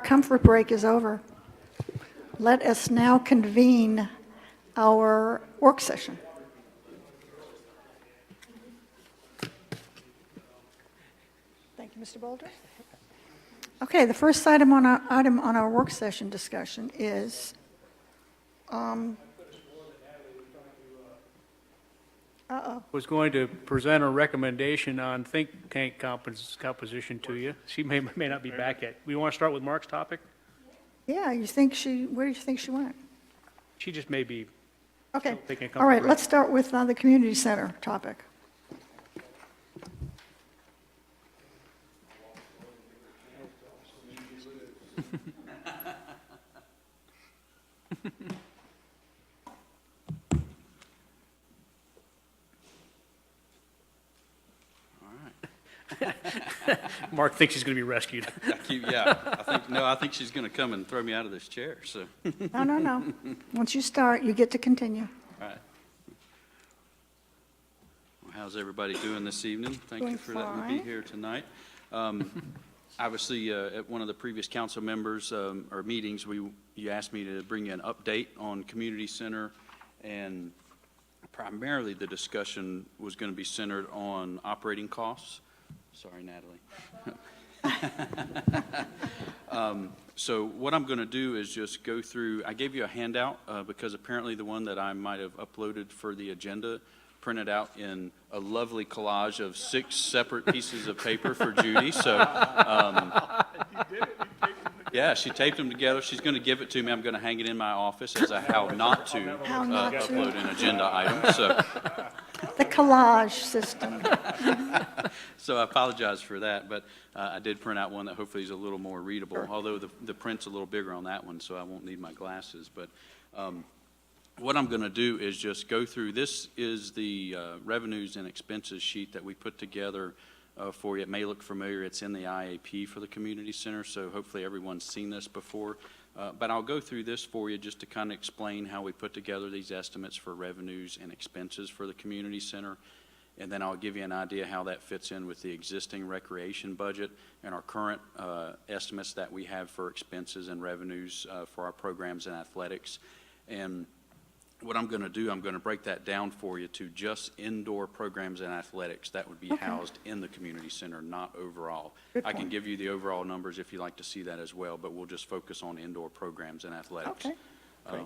comfort break is over. Let us now convene our work session. Thank you, Mr. Boulder. Okay, the first item on our work session discussion is was going to present a recommendation on think tank composition to you. She may not be back yet. We want to start with Mark's topic? yeah, where do you think she went? She just may be Okay, still taking a all right, couple let's start with the community center topic. Mark thinks he's going to be rescued. I think she's going to come and throw me out of this chair, so. No. Once you start, you get to continue. All right. Well, how's everybody doing this evening? Thank Doing you for letting me fine. be here tonight. Obviously, at one of the previous council members or meetings, you asked me to bring you an update on community center, and primarily the discussion was going to be centered on operating costs. Sorry, Natalie. So what I'm going to do is just go through, I gave you a handout because apparently the one that I might have uploaded for the agenda printed out in a lovely collage of 6 separate pieces of paper for Judy. So, yeah, she taped them together. She's going to give it to me. I'm going to hang it in my office as a how not to upload an agenda item. So. The collage system. So I apologize for that, but I did print out one that hopefully is a little more readable, although the print's a little bigger on that one, so I won't need my glasses. But what I'm going to do is just go through. This is the revenues and expenses sheet that we put together for you. It may look familiar. It's in the IAP for the community center, so hopefully everyone's seen this before. But I'll go through this for you just to kind of explain how we put together these estimates for revenues and expenses for the community center. And then I'll give you an idea how that fits in with the existing recreation budget and our current estimates that we have for expenses and revenues for our programs and athletics. And what I'm going to do, I'm going to break that down for you to just indoor programs and athletics that would be housed in the community center, not overall. I can give you the overall numbers if you'd like to see that as well, but we'll just focus on indoor programs and athletics. Okay.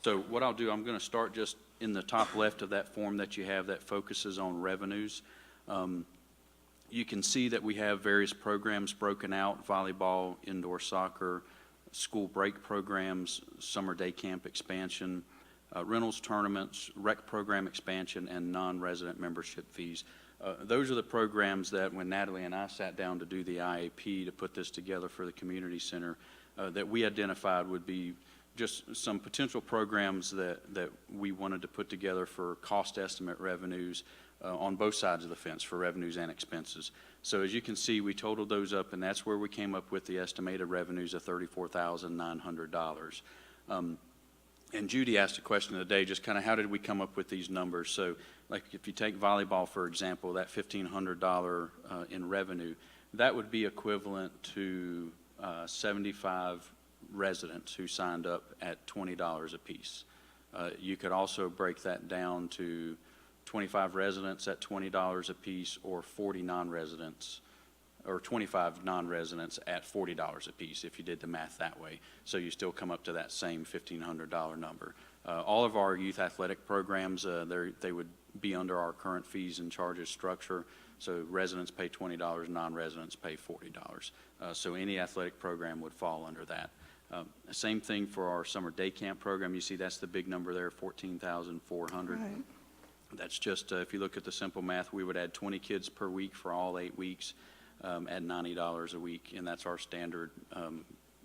So what I'll do, I'm going to start just in the top left of that form that you have that focuses on revenues. You can see that we have various programs broken out: volleyball, indoor soccer, school break programs, summer day camp expansion, rentals tournaments, rec program expansion, and non-resident membership fees. Those are the programs that when Natalie and I sat down to do the IAP to put this together for the community center, that we identified would be just some potential programs that we wanted to put together for cost estimate revenues on both sides of the fence for revenues and expenses. So as you can see, we totaled those up, and that's where we came up with the estimated revenues of $34,900. And Judy asked a question of the day, just kind of how did we come up with these numbers? So like if you take volleyball, for example, that $1,500 in revenue, that would be equivalent to 75 residents who signed up at $20 a piece. You could also break that down to 25 residents at $20 a piece, or 40 non-residents, or 25 non-residents at $40 a piece if you did the math that way. So you still come up to that same $1,500 number. All of our youth athletic programs, they would be under our current fees and charges structure. So residents pay $20, non-residents pay $40. So any athletic program would fall under that. Same thing for our summer day camp program. You see that's the big number there, $14,400. Right. That's just, if you look at the simple math, we would add 20 kids per week for all 8 weeks at $90 a week, and that's our standard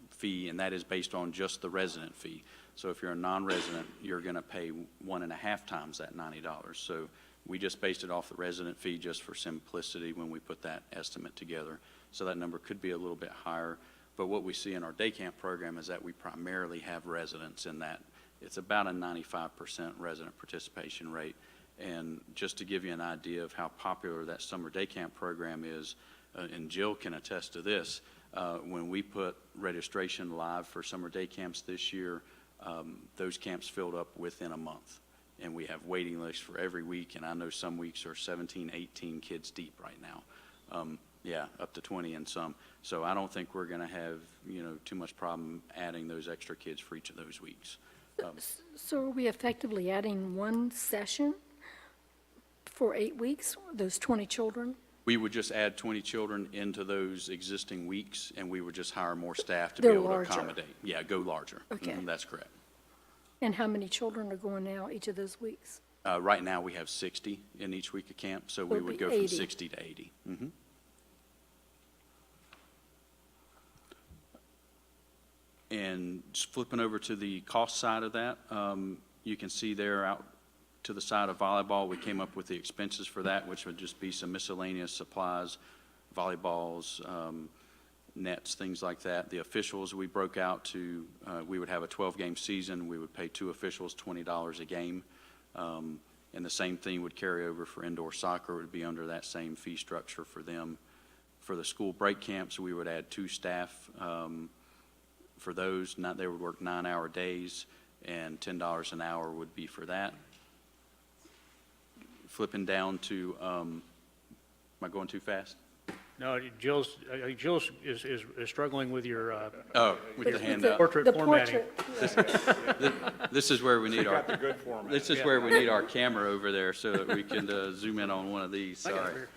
fee, and that is based on just the resident fee. So if you're a non-resident, you're going to pay 1.5 times that $90. So we just based it off the resident fee just for simplicity when we put that estimate together. So that number could be a little bit higher. But what we see in our day camp program is that we primarily have residents in that. It's about a 95% resident participation rate. And just to give you an idea of how popular that summer day camp program is, and Jill can attest to this, When we put registration live for summer day camps this year, those camps filled up within a month. And we have waiting lists for every week, and I know some weeks are 17, 18 kids deep right now. Yeah, up to 20 in some. So I don't think we're going to have, too much problem adding those extra kids for each of those weeks. So are we effectively adding one session for 8 weeks, those 20 children? We would just add 20 children into those existing weeks, and we would just hire more staff to They're be able larger. to accommodate. Yeah, go larger. Okay. That's correct. And how many children are going now each of those weeks? Right now, we have 60 in each week of camp, so we It'll would be go from 80. 60 to 80. Mhm. And just flipping over to the cost side of that, you can see there out to the side of volleyball, we came up with the expenses for that, which would just be some miscellaneous supplies, volleyballs, nets, things like that. The officials, we broke out to, we would have a 12-game season. We would pay 2 officials $20 a game. And the same thing would carry over for indoor soccer. It would be under that same fee structure for them. For the school break camps, we would add 2 staff for those. They would work 9-hour days, and $10 an hour would be for that. Flipping down to, am I going too fast? No, Jill's is struggling with your Oh, with the hand up. portrait The formatting. portrait. This is where we need our, The good format. this is where we need our camera over there so that we can zoom in on one of these, I got it sorry. here.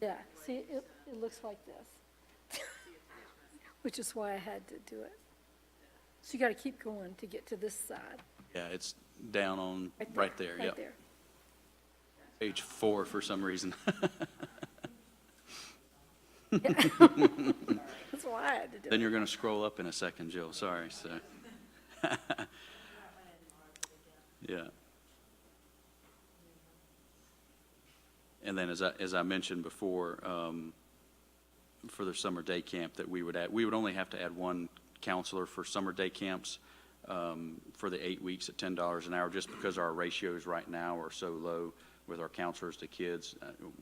Yeah, see, it looks like this, which is why I had to do it. So you got to keep going to get to this side. Yeah, it's down on, right there, Right yep. there. Page 4 for some reason. That's why I had to do Then it. you're going to scroll up in a second, Jill, sorry, so. Yeah. And then as I mentioned before, for the summer day camp that we would only have to add 1 counselor for summer day camps for the 8 weeks at $10 an hour, just because our ratios right now are so low with our counselors to kids.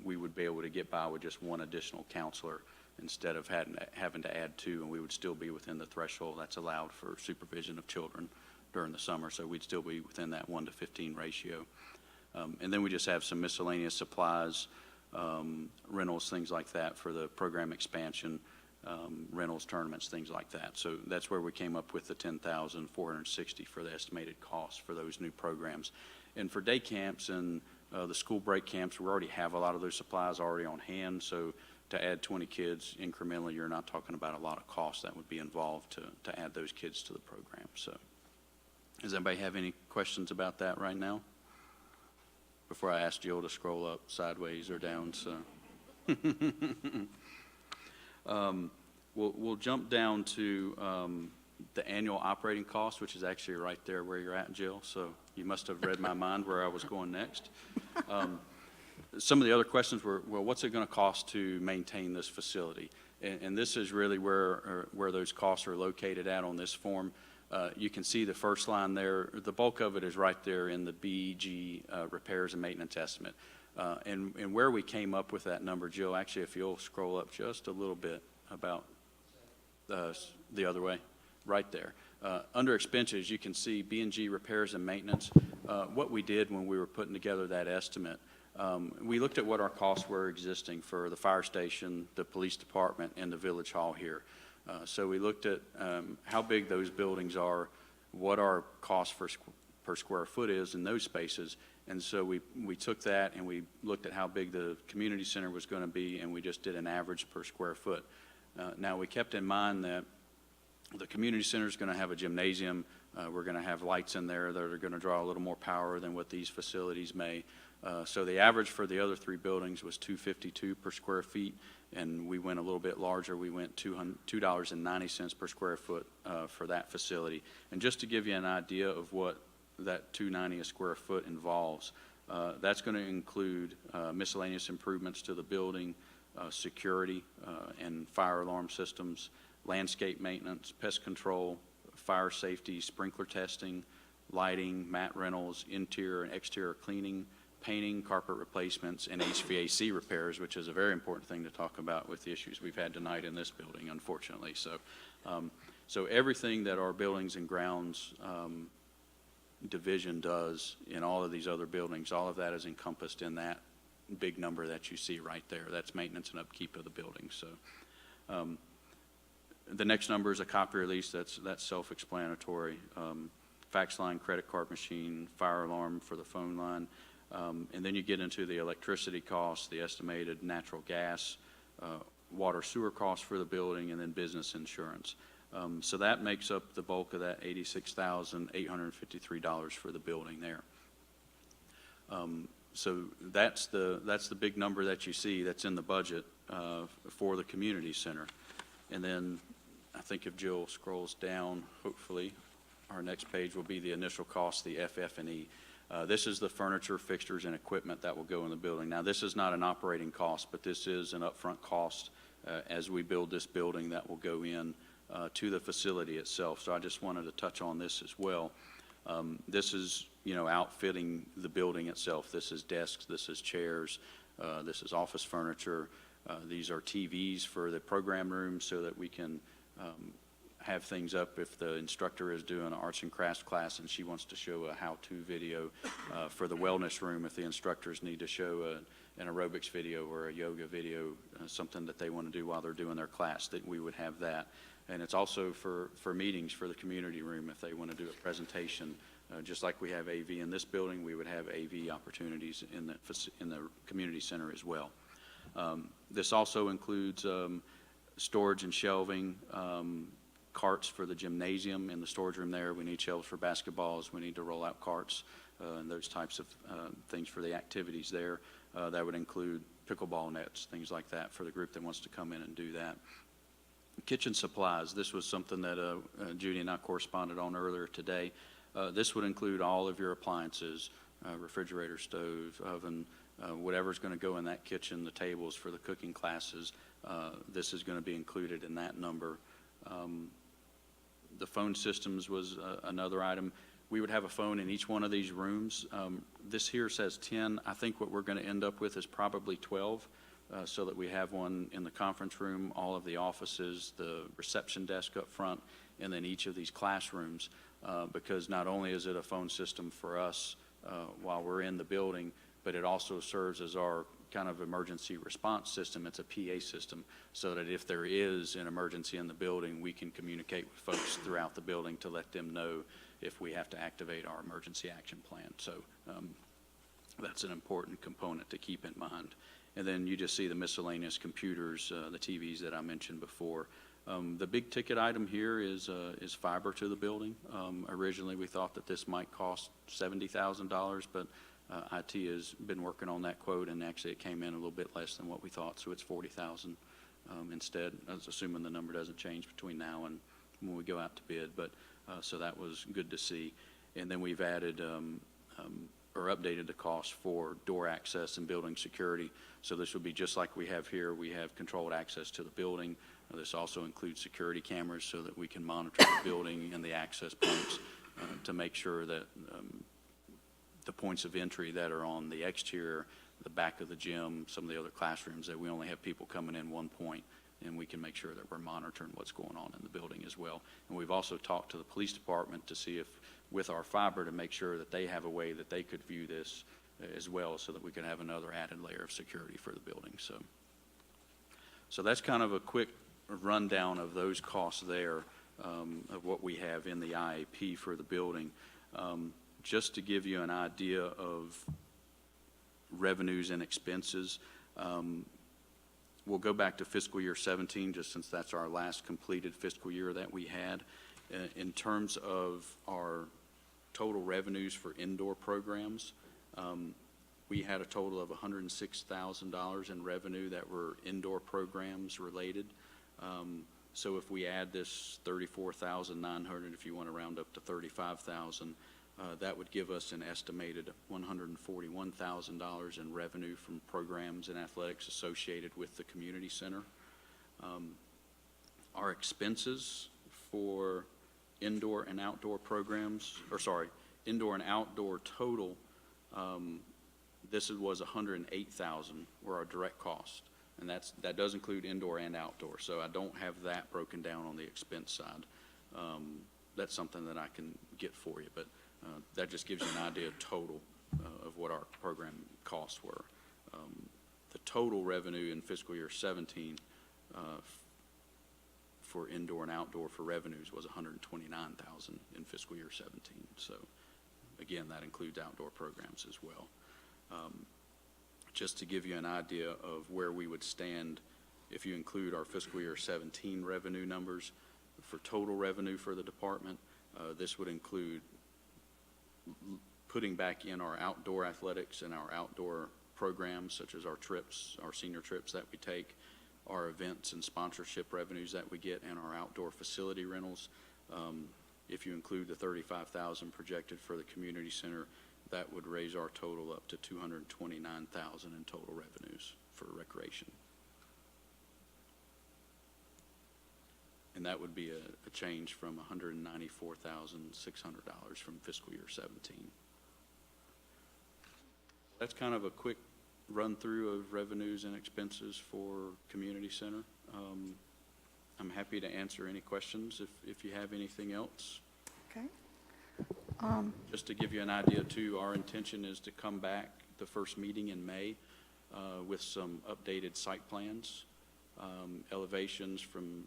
We would be able to get by with just 1 additional counselor instead of having to add 2, and we would still be within the threshold that's allowed for supervision of children during the summer, so we'd still be within that 1 to 15 ratio. And then we just have some miscellaneous supplies, rentals, things like that for the program expansion, rentals, tournaments, things like that. So that's where we came up with the $10,460 for the estimated cost for those new programs. And for day camps and the school break camps, we already have a lot of those supplies already on hand. So to add 20 kids incrementally, you're not talking about a lot of cost that would be involved to add those kids to the program. So does anybody have any questions about that right now? Before I ask Jill to scroll up sideways or down, so. We'll jump down to the annual operating cost, which is actually right there where you're at, Jill. So you must have read my mind where I was going next. Some of the other questions were, well, what's it going to cost to maintain this facility? And this is really where those costs are located at on this form. You can see the first line there. The bulk of it is right there in the BEG repairs and maintenance estimate. And where we came up with that number, Jill, actually, if you'll scroll up just a little bit about the other way, right there. Under expenses, you can see B&G repairs and maintenance. What we did when we were putting together that estimate, we looked at what our costs were existing for the fire station, the police department, and the village hall here. So we looked at how big those buildings are, what our cost per square foot is in those spaces, and so we took that and we looked at how big the community center was going to be, and we just did an average per square foot. Now, we kept in mind that the community center is going to have a gymnasium. We're going to have lights in there that are going to draw a little more power than what these facilities may. So the average for the other 3 buildings was $252 per square feet, and we went a little bit larger. We went $2.90 per square foot for that facility. And just to give you an idea of what that $2.90 a square foot involves, that's going to include miscellaneous improvements to the building, security and fire alarm systems, landscape maintenance, pest control, fire safety, sprinkler testing, lighting, mat rentals, interior and exterior cleaning, painting, carpet replacements, and HVAC repairs, which is a very important thing to talk about with the issues we've had tonight in this building, unfortunately. So everything that our buildings and grounds division does in all of these other buildings, all of that is encompassed in that big number that you see right there. That's maintenance and upkeep of the building. So the next number is a copy release. That's self-explanatory. Fax line, credit card machine, fire alarm for the phone line. And then you get into the electricity costs, the estimated natural gas, water sewer costs for the building, and then business insurance. So that makes up the bulk of that $86,853 for the building there. So that's the big number that you see that's in the budget for the community center. And then I think if Jill scrolls down, hopefully, our next page will be the initial cost, the FF&E. This is the furniture, fixtures, and equipment that will go in the building. Now, this is not an operating cost, but this is an upfront cost as we build this building that will go in to the facility itself. So I just wanted to touch on this as well. This is, outfitting the building itself. This is desks, this is chairs, this is office furniture. These are TVs for the program room so that we can have things up if the instructor is doing an arts and crafts class and she wants to show a how-to video for the wellness room, if the instructors need to show an aerobics video or a yoga video, something that they want to do while they're doing their class, that we would have that. And it's also for meetings for the community room if they want to do a presentation. Just like we have AV in this building, we would have AV opportunities in the community center as well. This also includes storage and shelving, carts for the gymnasium in the storage room there. We need shelves for basketballs. We need to roll out carts and those types of things for the activities there. That would include pickleball nets, things like that for the group that wants to come in and do that. Kitchen supplies. This was something that Judy and I corresponded on earlier today. This would include all of your appliances, refrigerator, stove, oven, whatever's going to go in that kitchen, the tables for the cooking classes. This is going to be included in that number. The phone systems was another item. We would have a phone in each one of these rooms. This here says 10. I think what we're going to end up with is probably 12, so that we have one in the conference room, all of the offices, the reception desk up front, and then each of these classrooms, because not only is it a phone system for us while we're in the building, but it also serves as our kind of emergency response system. It's a PA system, so that if there is an emergency in the building, we can communicate with folks throughout the building to let them know if we have to activate our emergency action plan. So that's an important component to keep in mind. And then you just see the miscellaneous computers, the TVs that I mentioned before. The big ticket item here is fiber to the building. Originally, we thought that this might cost $70,000, but IT has been working on that quote, and actually it came in a little bit less than what we thought, so it's $40,000 instead. I was assuming the number doesn't change between now and when we go out to bid, but so that was good to see. And then we've added or updated the cost for door access and building security. So this would be just like we have here. We have controlled access to the building. This also includes security cameras so that we can monitor the building and the access points to make sure that the points of entry that are on the exterior, the back of the gym, some of the other classrooms, that we only have people coming in one point, and we can make sure that we're monitoring what's going on in the building as well. And we've also talked to the police department to see if, with our fiber, to make sure that they have a way that they could view this as well, so that we can have another added layer of security for the building. So that's kind of a quick rundown of those costs there, of what we have in the IAP for the building. Just to give you an idea of revenues and expenses, we'll go back to fiscal year 17, just since that's our last completed fiscal year that we had. In terms of our total revenues for indoor programs, we had a total of $106,000 in revenue that were indoor programs related. So if we add this $34,900, if you want to round up to $35,000, that would give us an estimated $141,000 in revenue from programs and athletics associated with the community center. Our expenses for indoor and outdoor programs, indoor and outdoor total, was 108,000 were our direct cost, and that does include indoor and outdoor. So I don't have that broken down on the expense side. That's something that I can get for you, but that just gives you an idea total of what our program costs were. The total revenue in fiscal year 17 for indoor and outdoor for revenues was 129,000 in fiscal year 17. So again, that includes outdoor programs as well. Just to give you an idea of where we would stand if you include our fiscal year 17 revenue numbers for total revenue for the department, this would include putting back in our outdoor athletics and our outdoor programs, such as our trips, our senior trips that we take, our events and sponsorship revenues that we get, and our outdoor facility rentals. If you include the 35,000 projected for the community center, that would raise our total up to 229,000 in total revenues for recreation. And that would be a change from $194,600 from fiscal year 17. That's kind of a quick run through of revenues and expenses for community center. I'm happy to answer any questions if you have anything else. Okay. Just to give you an idea too, our intention is to come back the first meeting in May with some updated site plans, elevations from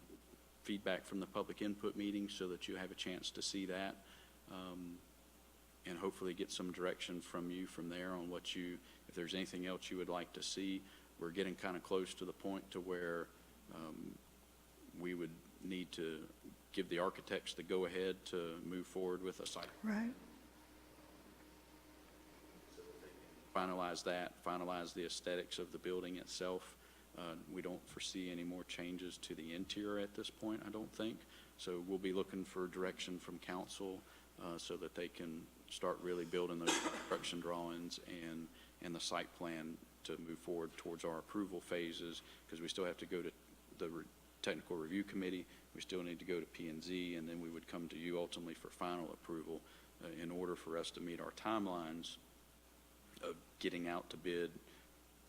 feedback from the public input meeting so that you have a chance to see that, and hopefully get some direction from you from there on what if there's anything else you would like to see. We're getting kind of close to the point to where we would need to give the architects the go-ahead to move forward with a site. Right. Finalize the aesthetics of the building itself. We don't foresee any more changes to the interior at this point, I don't think. So we'll be looking for direction from council so that they can start really building those construction drawings and the site plan to move forward towards our approval phases, because we still have to go to the technical review committee. We still need to go to P&Z, and then we would come to you ultimately for final approval in order for us to meet our timelines of getting out to bid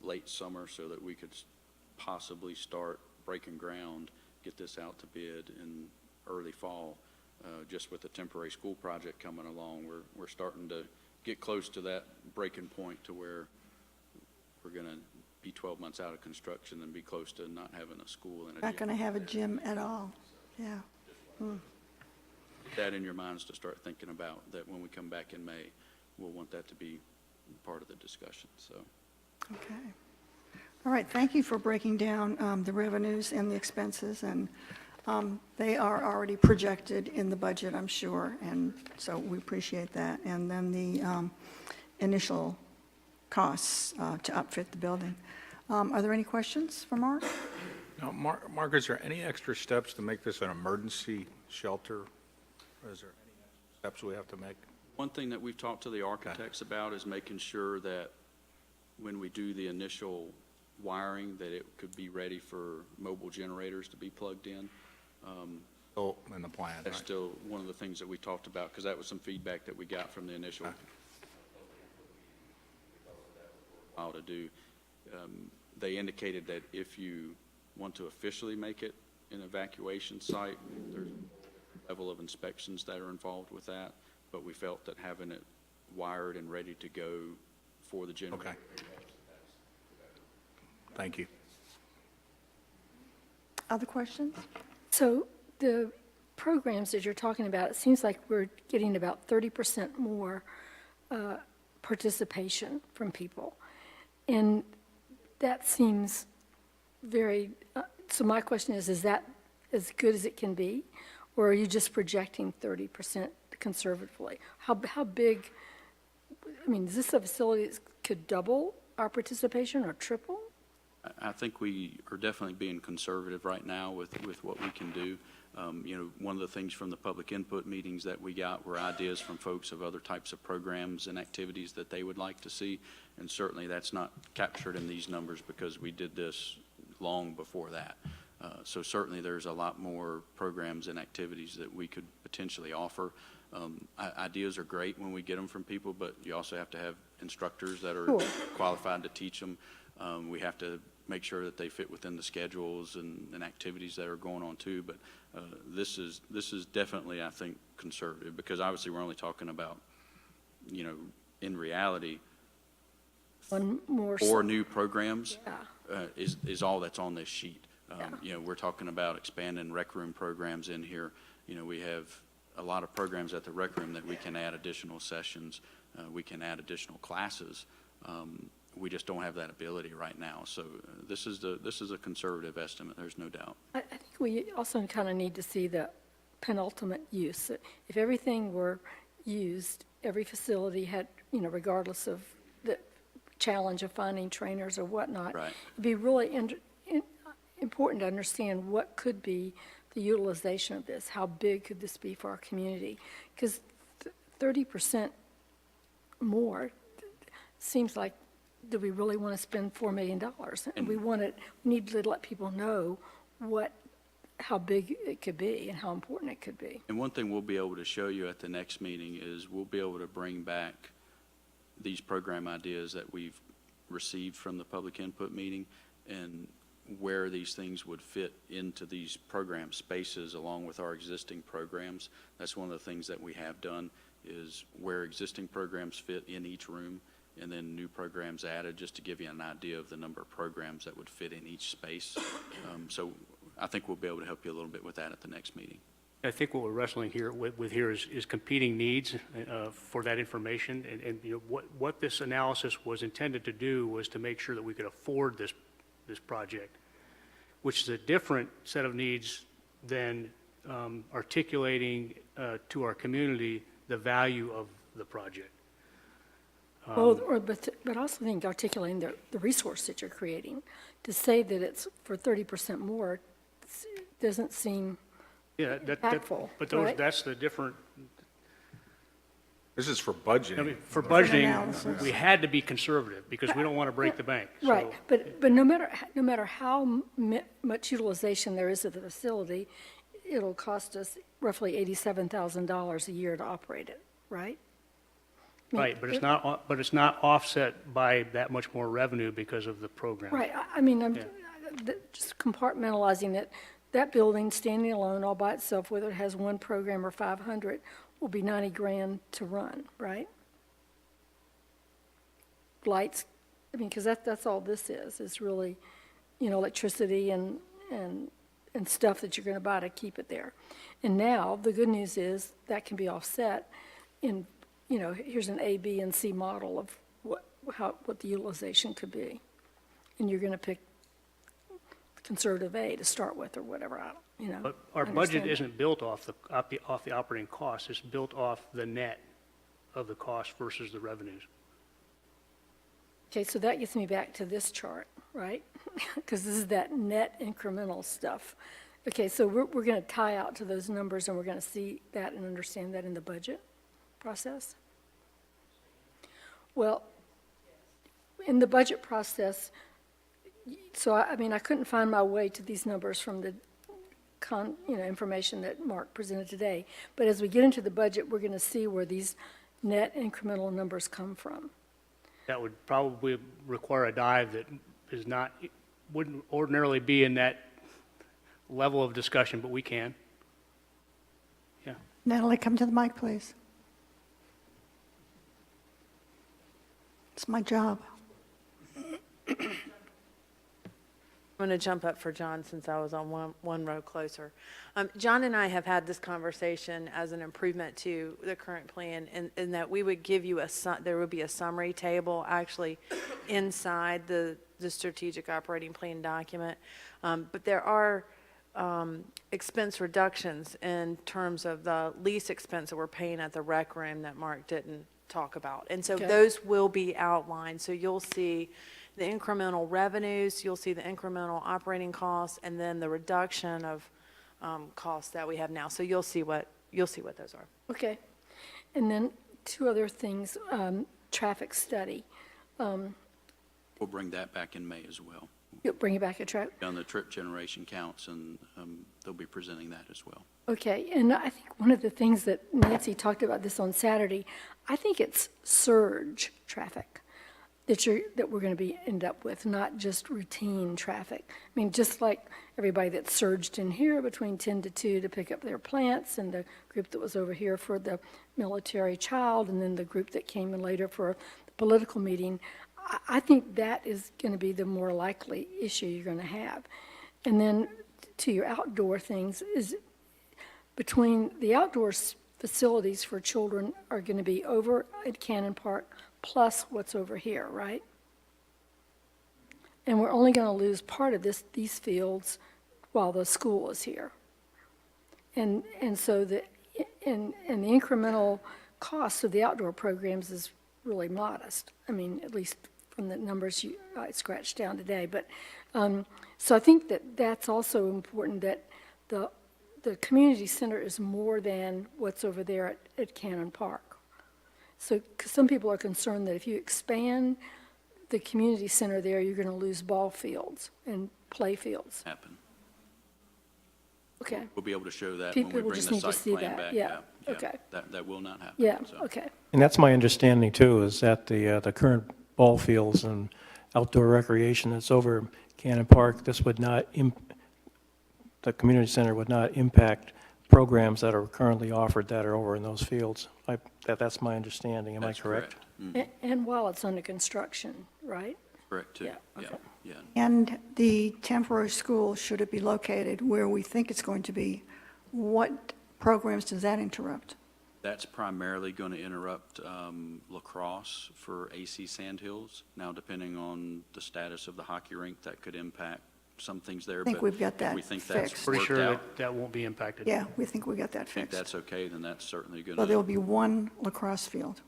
late summer so that we could possibly start breaking ground, get this out to bid in early fall. Just with the temporary school project coming along, we're starting to get close to that breaking point to where we're going to be 12 months out of construction and be close to not having a school and a Not gym. going to have a gym at all. Yeah. Put that in your minds to start thinking about that when we come back in May, we'll want that to be part of the discussion. So. Okay. All right, thank you for breaking down the revenues and the expenses, and they are already projected in the budget, I'm sure, and so we appreciate that. And then the initial costs to upfit the building. Are there any questions for Mark? Now, Mark, is there any extra steps to make this an emergency shelter? Or is there any extra steps we have to make? One thing that we've talked to the architects about is making sure that when we do the initial wiring, that it could be ready for mobile generators to be plugged in. Oh, in the plan, That's right? still one of the things that we talked about, because that was some feedback that we got from the initial how to do. They indicated that if you want to officially make it an evacuation site, there's a level of inspections that are involved with that, but we felt that having it wired and ready to go for the generator. Okay. Thank you. Other questions? So the programs that you're talking about, it seems like we're getting about 30% more participation from people. And that seems very, so my question is that as good as it can be? Or are you just projecting 30% conservatively? How big, I mean, is this a facility that could double our participation or triple? I think we are definitely being conservative right now with what we can do. One of the things from the public input meetings that we got were ideas from folks of other types of programs and activities that they would like to see. And certainly that's not captured in these numbers because we did this long before that. So certainly there's a lot more programs and activities that we could potentially offer. Ideas are great when we get them from people, but you also have to have instructors that are Sure. qualified to teach them. We have to make sure that they fit within the schedules and activities that are going on too. But this is definitely, I think, conservative, because obviously we're only talking about, you know, in reality, One more. 4 new programs Yeah. is all that's on this sheet. Yeah. You know, we're talking about expanding rec room programs in here. You know, we have a lot of programs at the rec room that we can add additional sessions. We can add additional classes. We just don't have that ability right now. So this is a conservative estimate, there's no doubt. I think we also kind of need to see the penultimate use. If everything were used, every facility had, you know, regardless of the challenge of finding trainers or whatnot. Right. It'd be really important to understand what could be the utilization of this. How big could this be for our community? Because 30% more seems like, do we really want to spend $4 million? And we need to let people know how big it could be and how important it could be. And one thing we'll be able to show you at the next meeting is we'll be able to bring back these program ideas that we've received from the public input meeting and where these things would fit into these program spaces along with our existing programs. That's one of the things that we have done, is where existing programs fit in each room and then new programs added, just to give you an idea of the number of programs that would fit in each space. So I think we'll be able to help you a little bit with that at the next meeting. I think what we're wrestling here with here is competing needs for that information. And you know, what this analysis was intended to do was to make sure that we could afford this project, which is a different set of needs than articulating to our community the value of the project. But also think articulating the resource that you're creating. To say that it's for 30% more doesn't seem Yeah, impactful, but right? that's the different, This is for I mean, budgeting. for Different budgeting, analysis. we had to be conservative because we don't want to break the bank. So- Right, but no matter how much utilization there is at the facility, it'll cost us roughly $87,000 a year to operate it, right? I mean, Right, but it's not offset by that much more revenue because of the program. Right, I mean, I'm Yeah. just compartmentalizing it. That building, standing alone all by itself, whether it has one program or 500, will be 90 grand to run, right? Lights, I mean, because that's all this is really, you know, electricity and stuff that you're going to buy to keep it there. And now, the good news is that can be offset in, you know, here's an A, B, and C model of what the utilization could be. And you're going to pick conservative A to start with, or whatever, you know. But our I budget understand. isn't built off the operating costs, it's built off the net of the cost versus the revenues. Okay, so that gets me back to this chart, right? Because this is that net incremental stuff. Okay, so we're going to tie out to those numbers, and we're going to see that and understand that in the budget process? Well, in the budget process, so I mean, I couldn't find my way to these numbers from the information that Mark presented today. But as we get into the budget, we're going to see where these net incremental numbers come from. That would probably require a dive that wouldn't ordinarily be in that level of discussion, but we can. Yeah. Natalie, come to the mic, please. It's my job. I'm going to jump up for John since I was on one row closer. John and I have had this conversation as an improvement to the current plan, in that we would give you there would be a summary table actually inside the strategic operating plan document. But there are expense reductions in terms of the lease expense that we're paying at the rec room that Mark didn't talk about. And so Okay. those will be outlined. So you'll see the incremental revenues, you'll see the incremental operating costs, and then the reduction of costs that we have now. So you'll see what those are. Okay. And then two other things, traffic study. We'll bring that back in May as well. You'll bring back a truck? done the trip generation counts, and they'll be presenting that as well. Okay, and I think one of the things that Nancy talked about this on Saturday, I think it's surge traffic that we're going to end up with, not just routine traffic. I mean, just like everybody that surged in here between 10 to 2 to pick up their plants, and the group that was over here for the military child, and then the group that came in later for the political meeting. I think that is going to be the more likely issue you're going to have. And then to your outdoor things is between the outdoor facilities for children are going to be over at Cannon Park plus what's over here, right? And we're only going to lose part of these fields while the school is here. And so the incremental cost of the outdoor programs is really modest. I mean, at least from the numbers I scratched down today. But so I think that's also important, that the community center is more than what's over there at Cannon Park. So 'cause some people are concerned that if you expand the community center there, you're going to lose ball fields and play fields. Happen. Okay. We'll be able to show that when we People bring just the need to site see plan that. back. Yeah. Okay. That will not happen. Yeah, so. okay. And that's my understanding too, is that the current ball fields and outdoor recreation that's over Cannon Park, this would not, the community center would not impact programs that are currently offered that are over in those fields. That's my understanding. Am I That's correct? And while it's under construction, right? Correct, too. Yeah, okay. Yeah. And the temporary school, should it be located where we think it's going to be, what programs does that interrupt? That's primarily going to interrupt lacrosse for AC Sandhills. Now, depending on the status of the hockey rink, that could impact some things there. I think but we've got if that we think that's fixed. Pretty worked sure out, that won't be impacted. Yeah, we think we got that I think fixed. that's okay, then that's certainly going So there'll to, be one lacrosse field.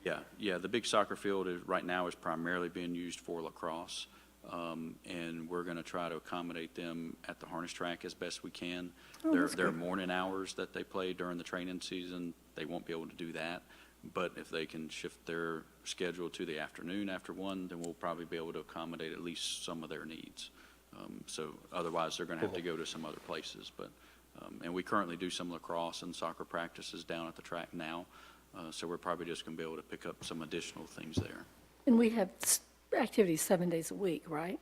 yeah, the big soccer field right now is primarily being used for lacrosse. And we're going to try to accommodate them at the harness track as best we can. that's Their good. morning hours that they play during the training season, they won't be able to do that. But if they can shift their schedule to the afternoon after 1, then we'll probably be able to accommodate at least some of their needs. So otherwise, they're going to have to go to some other places. But and we currently do some lacrosse and soccer practices down at the track now. So we're probably just going to be able to pick up some additional things there. And we have activities 7 days a week, right?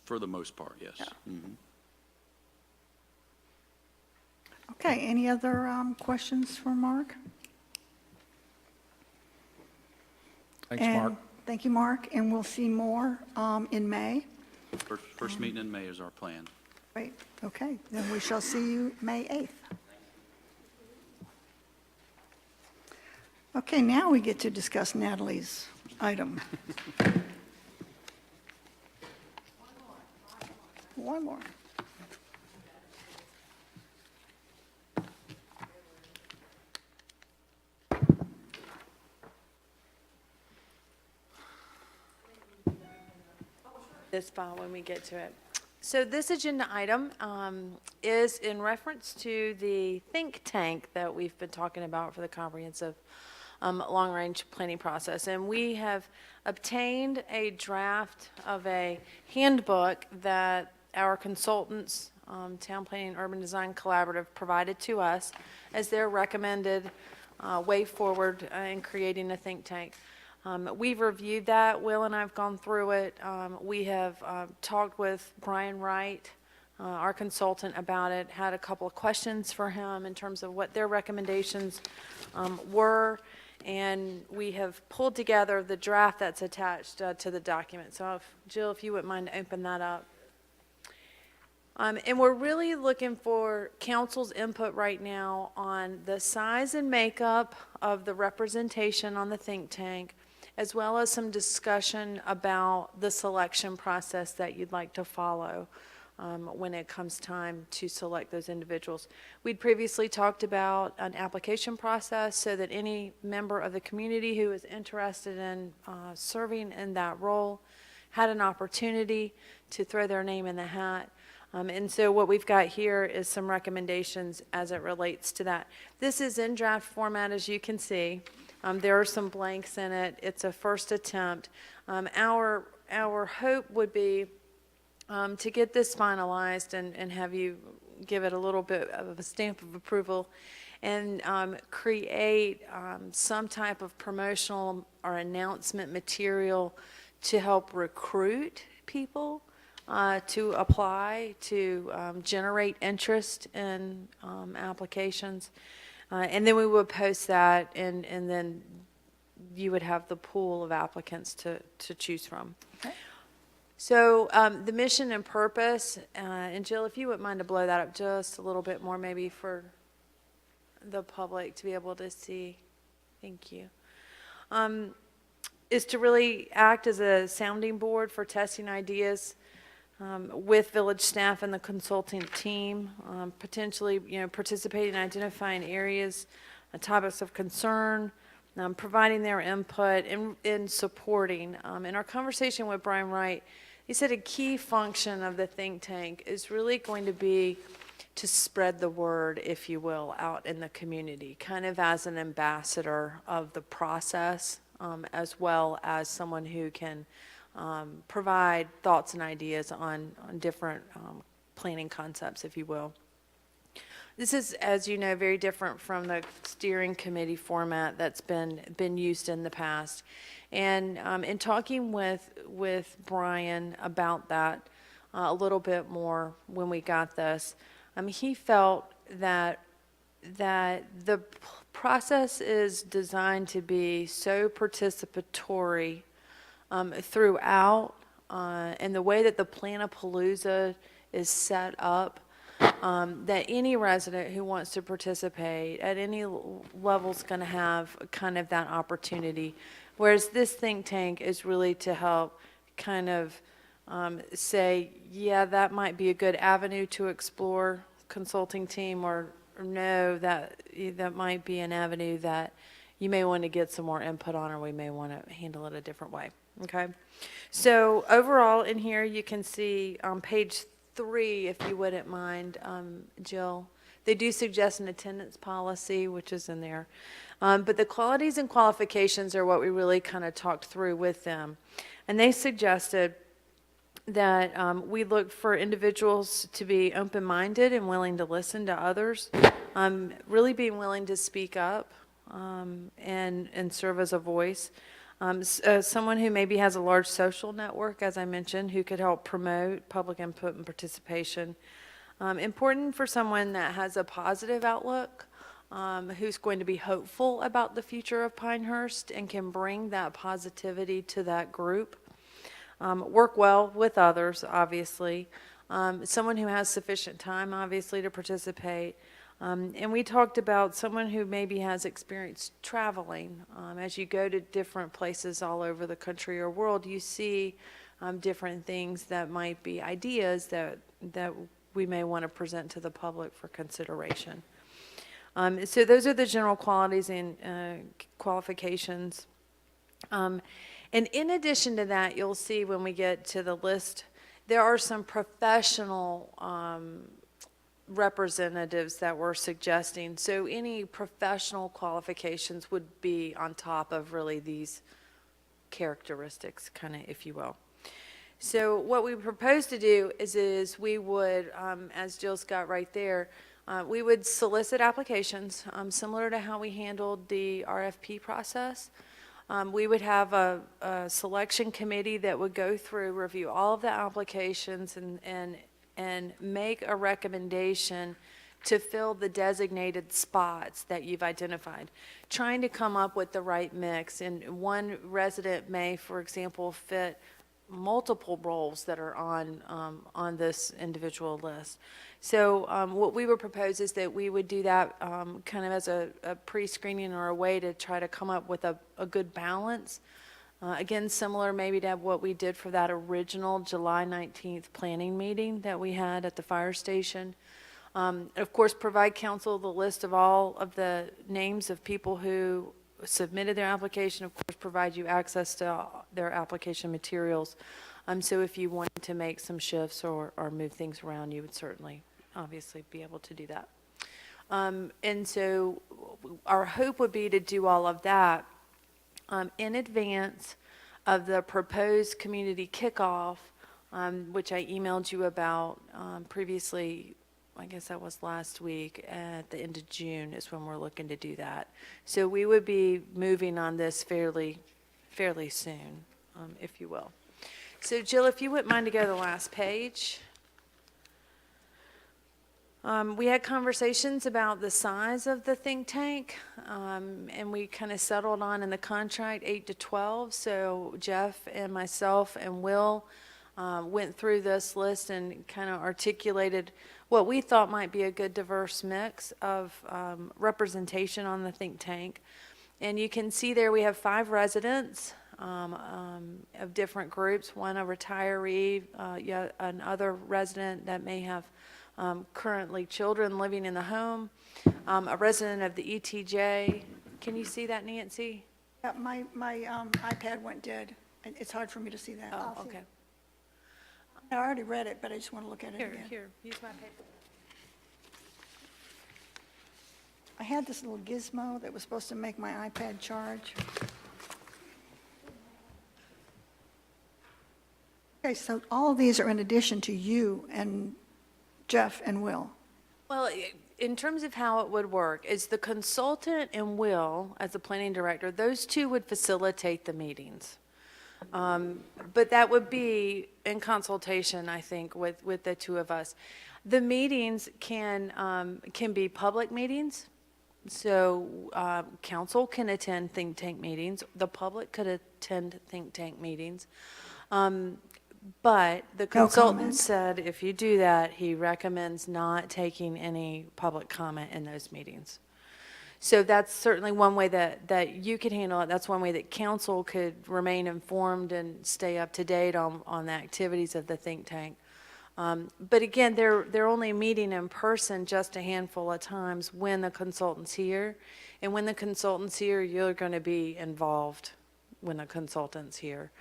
For the most part, yes. Mhm. Okay, any other questions for Mark? Thanks, And Mark. thank you, Mark, and we'll see more in May. First meeting in May is our plan. Great, okay, then we shall see you May 8th. Okay, now we get to discuss Natalie's item. One more. This file when we get to it. So this agenda item is in reference to the think tank that we've been talking about for the comprehensive long-range planning process. And we have obtained a draft of a handbook that our consultants, Town Planning and Urban Design Collaborative, provided to us as their recommended way forward in creating a think tank. We've reviewed that. Will and I have gone through it. We have talked with Brian Wright, our consultant, about it, had a couple of questions for him in terms of what their recommendations were, and we have pulled together the draft that's attached to the document. So, Jill, if you wouldn't mind to open that up. And we're really looking for council's input right now on the size and makeup of the representation on the think tank, as well as some discussion about the selection process that you'd like to follow when it comes time to select those individuals. We'd previously talked about an application process so that any member of the community who is interested in serving in that role had an opportunity to throw their name in the hat. And so what we've got here is some recommendations as it relates to that. This is in draft format, as you can see. There are some blanks in it. It's a first attempt. Our hope would be to get this finalized and have you give it a little bit of a stamp of approval and create some type of promotional or announcement material to help recruit people to apply, to generate interest in applications. And then we would post that, and then you would have the pool of applicants to choose from. Okay. So the mission and purpose, and Jill, if you wouldn't mind to blow that up just a little bit more, maybe for the public to be able to see. Thank you. Is to really act as a sounding board for testing ideas with village staff and the consulting team, potentially, participate in identifying areas, topics of concern, providing their input and supporting. In our conversation with Brian Wright, he said a key function of the think tank is really going to be to spread the word, if you will, out in the community, kind of as an ambassador of the process, as well as someone who can provide thoughts and ideas on different planning concepts, if you will. This is, as you know, very different from the steering committee format that's been used in the past. And in talking with Brian about that a little bit more when we got this, he felt that the process is designed to be so participatory throughout, and the way that the Planapalooza is set up, that any resident who wants to participate at any level is going to have kind of that opportunity. Whereas this think tank is really to help kind of say, yeah, that might be a good avenue to explore, consulting team, or no, that might be an avenue that you may want to get some more input on, or we may want to handle it a different way. Okay, so overall in here you can see on page 3, if you wouldn't mind, Jill, they do suggest an attendance policy, which is in there. But the qualities and qualifications are what we really kind of talked through with them. And they suggested that we look for individuals to be open-minded and willing to listen to others, really being willing to speak up and serve as a voice. Someone who maybe has a large social network, as I mentioned, who could help promote public input and participation. Important for someone that has a positive outlook, who's going to be hopeful about the future of Pinehurst and can bring that positivity to that group. Work well with others, obviously. Someone who has sufficient time, obviously, to participate. And we talked about someone who maybe has experience traveling. As you go to different places all over the country or world, you see different things that might be ideas that we may want to present to the public for consideration. So those are the general qualities and qualifications. And in addition to that, you'll see when we get to the list, there are some professional representatives that we're suggesting. So any professional qualifications would be on top of really these characteristics, kind of, if you will. So what we propose to do is we would, as Jill's got right there, we would solicit applications, similar to how we handled the RFP process. We would have a selection committee that would go through, review all of the applications, and make a recommendation to fill the designated spots that you've identified, trying to come up with the right mix. And one resident may, for example, fit multiple roles that are on this individual list. So what we would propose is that we would do that kind of as a pre-screening or a way to try to come up with a good balance. Again, similar maybe to what we did for that original July 19th planning meeting that we had at the fire station. Of course, provide council the list of all of the names of people who submitted their application. Of course, provide you access to their application materials. So if you wanted to make some shifts or move things around, you would certainly, obviously, be able to do that. And so our hope would be to do all of that in advance of the proposed community kickoff which I emailed you about previously. I guess that was last week. At the end of June is when we're looking to do that. So we would be moving on this fairly soon, if you will. So Jill, if you wouldn't mind to go to the last page. We had conversations about the size of the think tank, and we kind of settled on in the contract 8 to 12. So Jeff and myself and Will went through this list and kind of articulated what we thought might be a good diverse mix of representation on the think tank. And you can see there we have 5 residents of different groups, one a retiree, yet another resident that may have currently children living in the home, a resident of the ETJ. Can you see that, Nancy? Yeah, my iPad went dead. It's hard for me to see that. Oh, okay. I already read it, but I just want to look at it again. Here, use my paper. I had this little gizmo that was supposed to make my iPad charge. Okay, so all of these are in addition to you and Jeff and Will. Well, in terms of how it would work, is the consultant and Will, as the planning director, those two would facilitate the meetings. But that would be in consultation, I think, with the two of us. The meetings can be public meetings. So council can attend think tank meetings. The public could attend think tank meetings. But the consultant comment. said if you do that, he recommends not taking any public comment in those meetings. So that's certainly one way that you could handle it. That's one way that council could remain informed and stay up to date on the activities of the think tank. But again, they're only meeting in person just a handful of times when the consultant's here. And when the consultant's here, you're going to be involved when the consultant's here.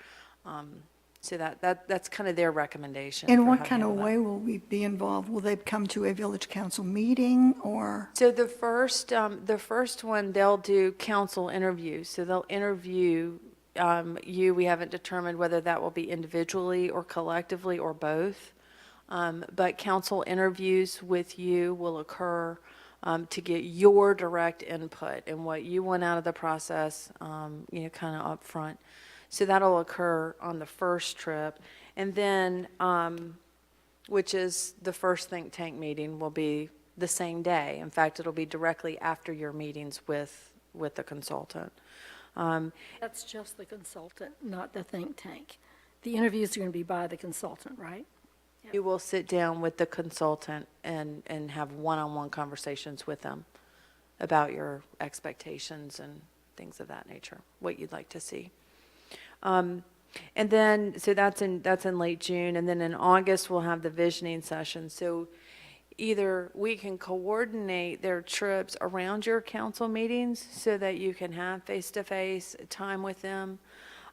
So that's kind of their recommendation. In for what how to kind of handle that. way will we be involved? Will they come to a village council meeting or? So the first one, they'll do council interviews. So they'll interview you. We haven't determined whether that will be individually or collectively or both. But council interviews with you will occur to get your direct input and what you want out of the process, kind of up front. So that'll occur on the first trip. And then, which is the first think tank meeting, will be the same day. In fact, it'll be directly after your meetings with the consultant. That's just the consultant, not the think tank. The interviews are going to be by the consultant, right? You will sit down with the consultant and have one-on-one conversations with them about your expectations and things of that nature, what you'd like to see. And then, so that's in late June, and then in August, we'll have the visioning session. So either we can coordinate their trips around your council meetings so that you can have face-to-face time with them.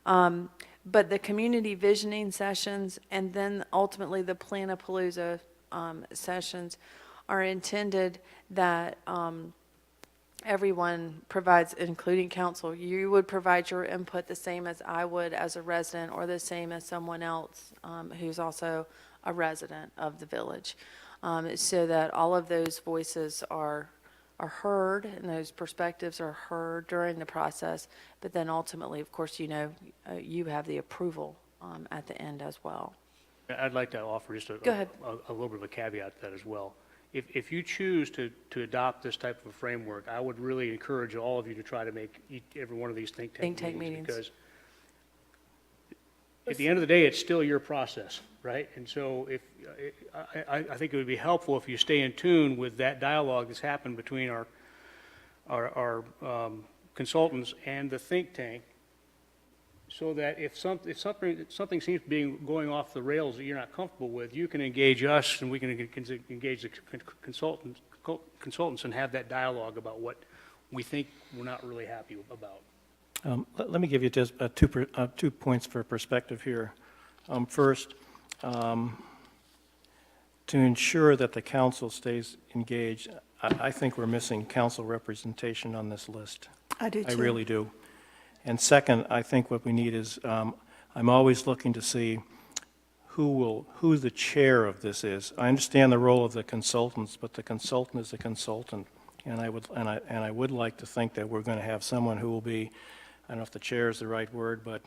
But the community visioning sessions and then ultimately the Planapalooza sessions are intended that everyone provides, including council. You would provide your input the same as I would as a resident or the same as someone else who's also a resident of the village, so that all of those voices are heard and those perspectives are heard during the process. But then ultimately, of course, you have the approval at the end as well. I'd like to offer just Go ahead. a little bit of a caveat to that as well. If you choose to adopt this type of a framework, I would really encourage all of you to try to make every one of these think tank meetings. Because at the end of the day, it's still your process, right? And so I think it would be helpful if you stay in tune with that dialogue that's happened between our consultants and the think tank, so that if something seems to be going off the rails that you're not comfortable with, you can engage us and we can engage the consultants and have that dialogue about what we think we're not really happy about. Let me give you just 2 points for perspective here. First, to ensure that the council stays engaged, I think we're missing council representation on this list. I do too. I really do. And second, I think what we need is, I'm always looking to see who the chair of this is. I understand the role of the consultants, but the consultant is a consultant, and I would like to think that we're going to have someone who will be, I don't know if the chair is the right word, but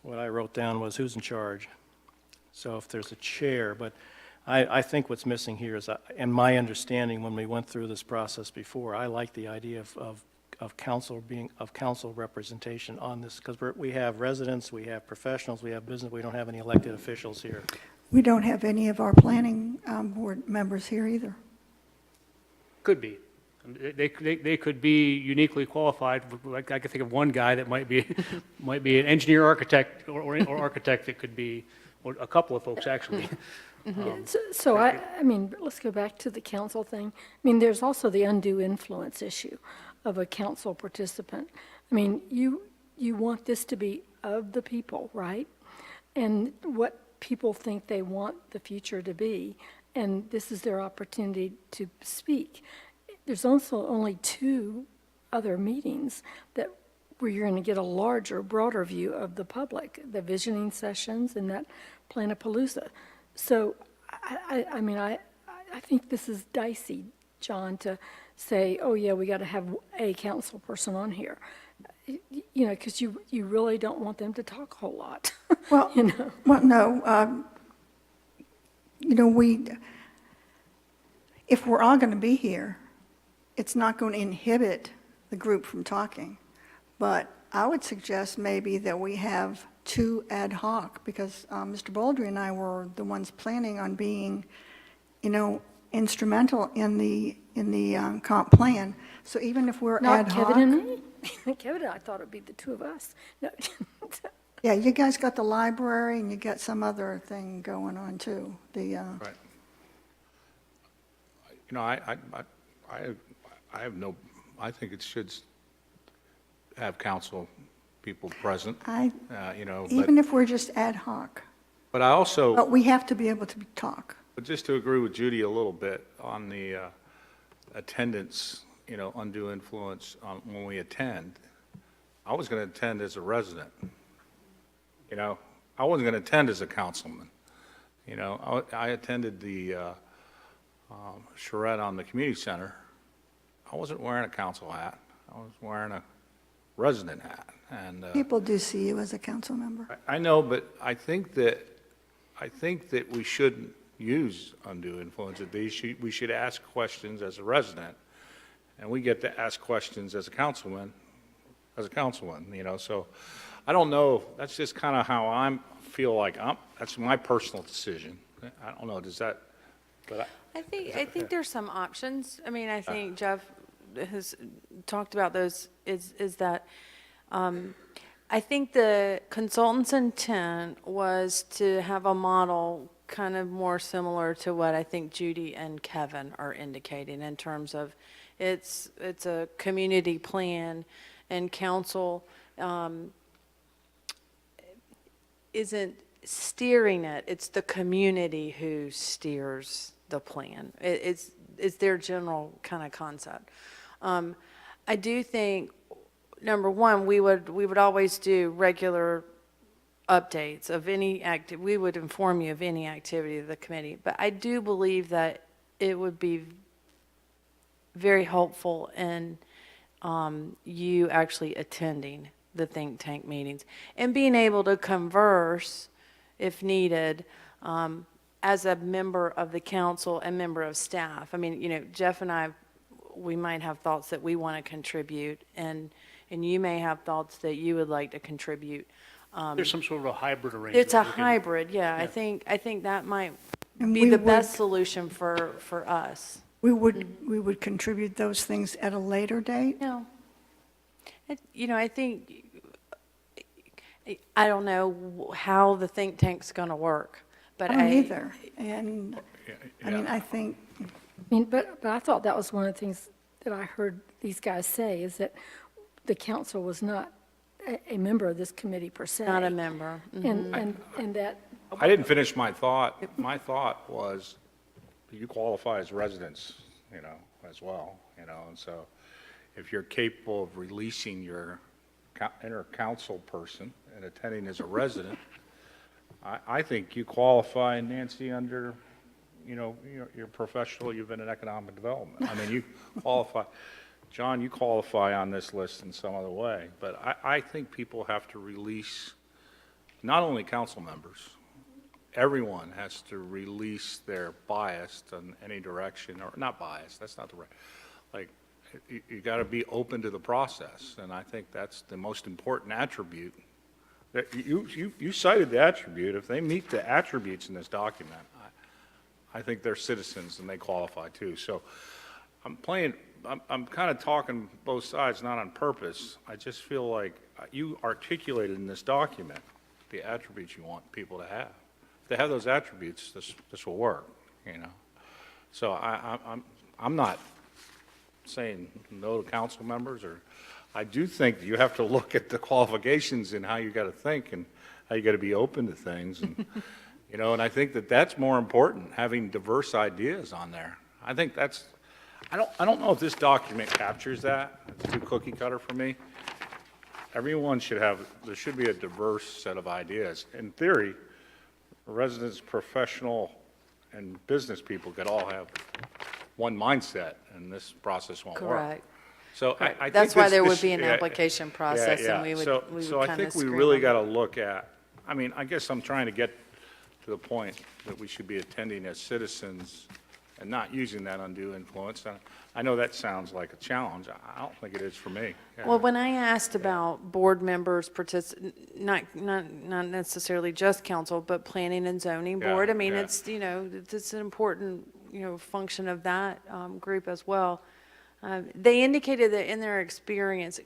what I wrote down was who's in charge. So if there's a chair, but I think what's missing here is, and my understanding when we went through this process before, I like the idea of council representation on this, because we have residents, we have professionals, we have business, we don't have any elected officials here. We don't have any of our planning board members here either. Could be. They could be uniquely qualified. Like, I could think of one guy that might be, might be an engineer, architect, or architect that could be, or a couple of folks, actually. So I mean, let's go back to the council thing. I mean, there's also the undue influence issue of a council participant. I mean, you want this to be of the people, right? And what people think they want the future to be, and this is their opportunity to speak. There's also only 2 other meetings where you're going to get a larger, broader view of the public, the visioning sessions and that Planapalooza. So, I mean, I think this is dicey, John, to say, oh, yeah, we got to have a council person on here. You know, because you really don't want them to talk a whole lot. Well, You know? well, no, if we're all going to be here, it's not going to inhibit the group from talking. But I would suggest maybe that we have 2 ad hoc, because Mr. Baldry and I were the ones planning on being, instrumental in the comp plan. So even if we're ad Not hoc. Kevin and me? Kevin and I thought it'd be the 2 of us. No. Yeah, you guys got the library and you got some other thing going on too. Right. I have no, I think it should have council people present, Even if we're just ad hoc, but I also, but we have to be able to talk. but just to agree with Judy a little bit on the attendance, undue influence on when we attend. I was going to attend as a resident. I wasn't going to attend as a councilman. I attended the charrette on the community center. I wasn't wearing a council hat. I was wearing a resident hat. And People do see you as a council member. I know, but I think that we shouldn't use undue influence. That we should ask questions as a resident, and we get to ask questions as a councilman. So I don't know. That's just kind of how I feel like that's my personal decision. I don't know. Does that? But I think there's some options. I mean, I think Jeff has talked about those, is that I think the consultant's intent was to have a model kind of more similar to what I think Judy and Kevin are indicating in terms of it's a community plan, and council isn't steering it. It's the community who steers the plan. It's their general kind of concept. I do think, number one, we would always do regular updates of any we would inform you of any activity of the committee. But I do believe that it would be very helpful in you actually attending the think tank meetings and being able to converse, if needed, as a member of the council and member of staff. I mean, Jeff and I, we might have thoughts that we want to contribute, and you may have thoughts that you would like to contribute. There's some sort of a hybrid arrangement. It's a we can- hybrid, yeah. I think that might And be we the would- best solution for us. We would contribute those things at a later date. No. I think, I don't know how the think tank's going to work, but I don't either. And, I mean, I think, I mean, but I thought that was one of the things that I heard these guys say, is that the council was not a member of this committee per se. Not a member. And that, I didn't finish my thought. My thought was, you qualify as residents, as well, and so if you're capable of releasing your inner council person and attending as a resident, I think you qualify, Nancy, under, you know, you're professional, you've been in economic development. I mean, you qualify, John, you qualify on this list in some other way. But I think people have to release, not only council members, everyone has to release their bias in any direction, or not bias, that's not the right, like, you got to be open to the process, and I think that's the most important attribute. That you cited the attribute. If they meet the attributes in this document, I think they're citizens and they qualify too. So I'm kind of talking both sides, not on purpose. I just feel like you articulated in this document the attributes you want people to have. If they have those attributes, this will work, you know. So I'm not saying no to council members, or I do think you have to look at the qualifications and how you got to think and how you got to be open to things, and you know, and I think that's more important, having diverse ideas on there. I think that's, I don't know if this document captures that. It's too cookie cutter for me. Everyone should have, there should be a diverse set of ideas. In theory, residents, professional, and business people could all have one mindset, and this process won't work. Correct. So I think That's why this- there would this- be an yeah, application process, yeah, and we would So I kind think of we screen really them. got to look at, I mean, I guess I'm trying to get to the point that we should be attending as citizens and not using that undue influence. And I know that sounds like a challenge. I don't think it is for me. Yeah. Well, when I asked about board members not necessarily just council, but planning and zoning Yeah, board, I mean, yeah. it's, you know, it's an important, you know, function of that group as well. They indicated that in their experience,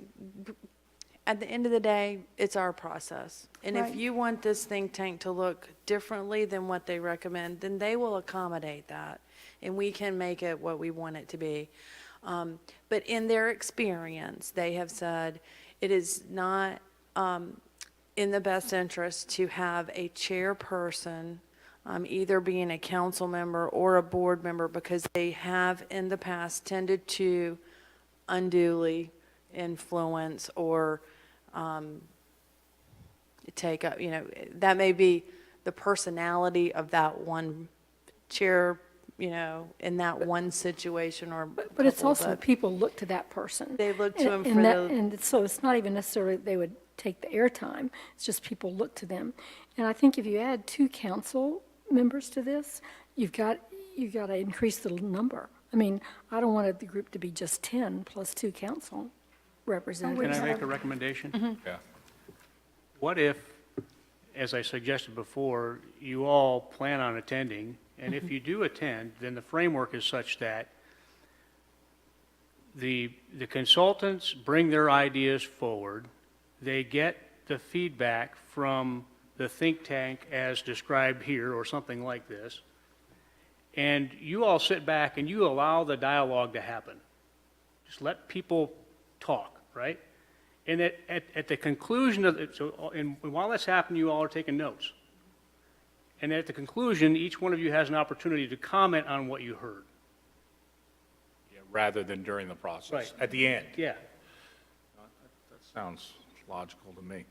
at the end of the day, it's our process. And if Right. you want this think tank to look differently than what they recommend, then they will accommodate that. And we can make it what we want it to be. But in their experience, they have said it is not in the best interest to have a chairperson either being a council member or a board member, because they have in the past tended to unduly influence or take up, you know, that may be the personality of that one chair, you know, in that one situation or But it's couple, also, people look to that person. They look to him And for that- the- And so it's not even necessarily they would take the airtime, it's just people look to them. And I think if you add 2 council members to this, you've got to increase the number. I mean, I don't want the group to be just 10 plus 2 council Can representatives. I make a recommendation? Yeah. What if, as I suggested before, you all plan on attending, and if you do attend, then the framework is such that the consultants bring their ideas forward, they get the feedback from the think tank as described here, or something like this, and you all sit back and you allow the dialogue to happen. Just let people talk, right? And at the conclusion of it, and while that's happening, you all are taking notes. And at the conclusion, each one of you has an opportunity to comment on what you heard. Yeah, rather than during the process. Right. At the end. Yeah. That sounds logical to me.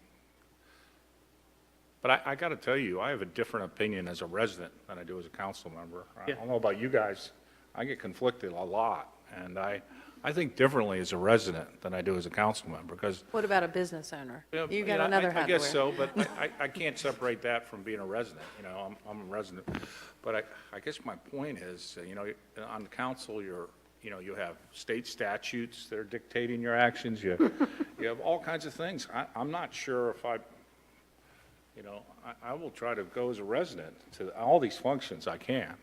But I got to tell you, I have a different opinion as a resident than I do as a council member. I Yeah. don't know about you guys. I get conflicted a lot, and I think differently as a resident than I do as a council member, because. What about a business owner? Yeah, You got yeah, another hat I to guess wear. so, but I can't separate that from being a resident, you know, I'm a resident. But I guess my point is, you know, on the council, you know, you have state statutes that are dictating your actions, you have all kinds of things. I'm not sure if you know, I will try to go as a resident to all these functions I can,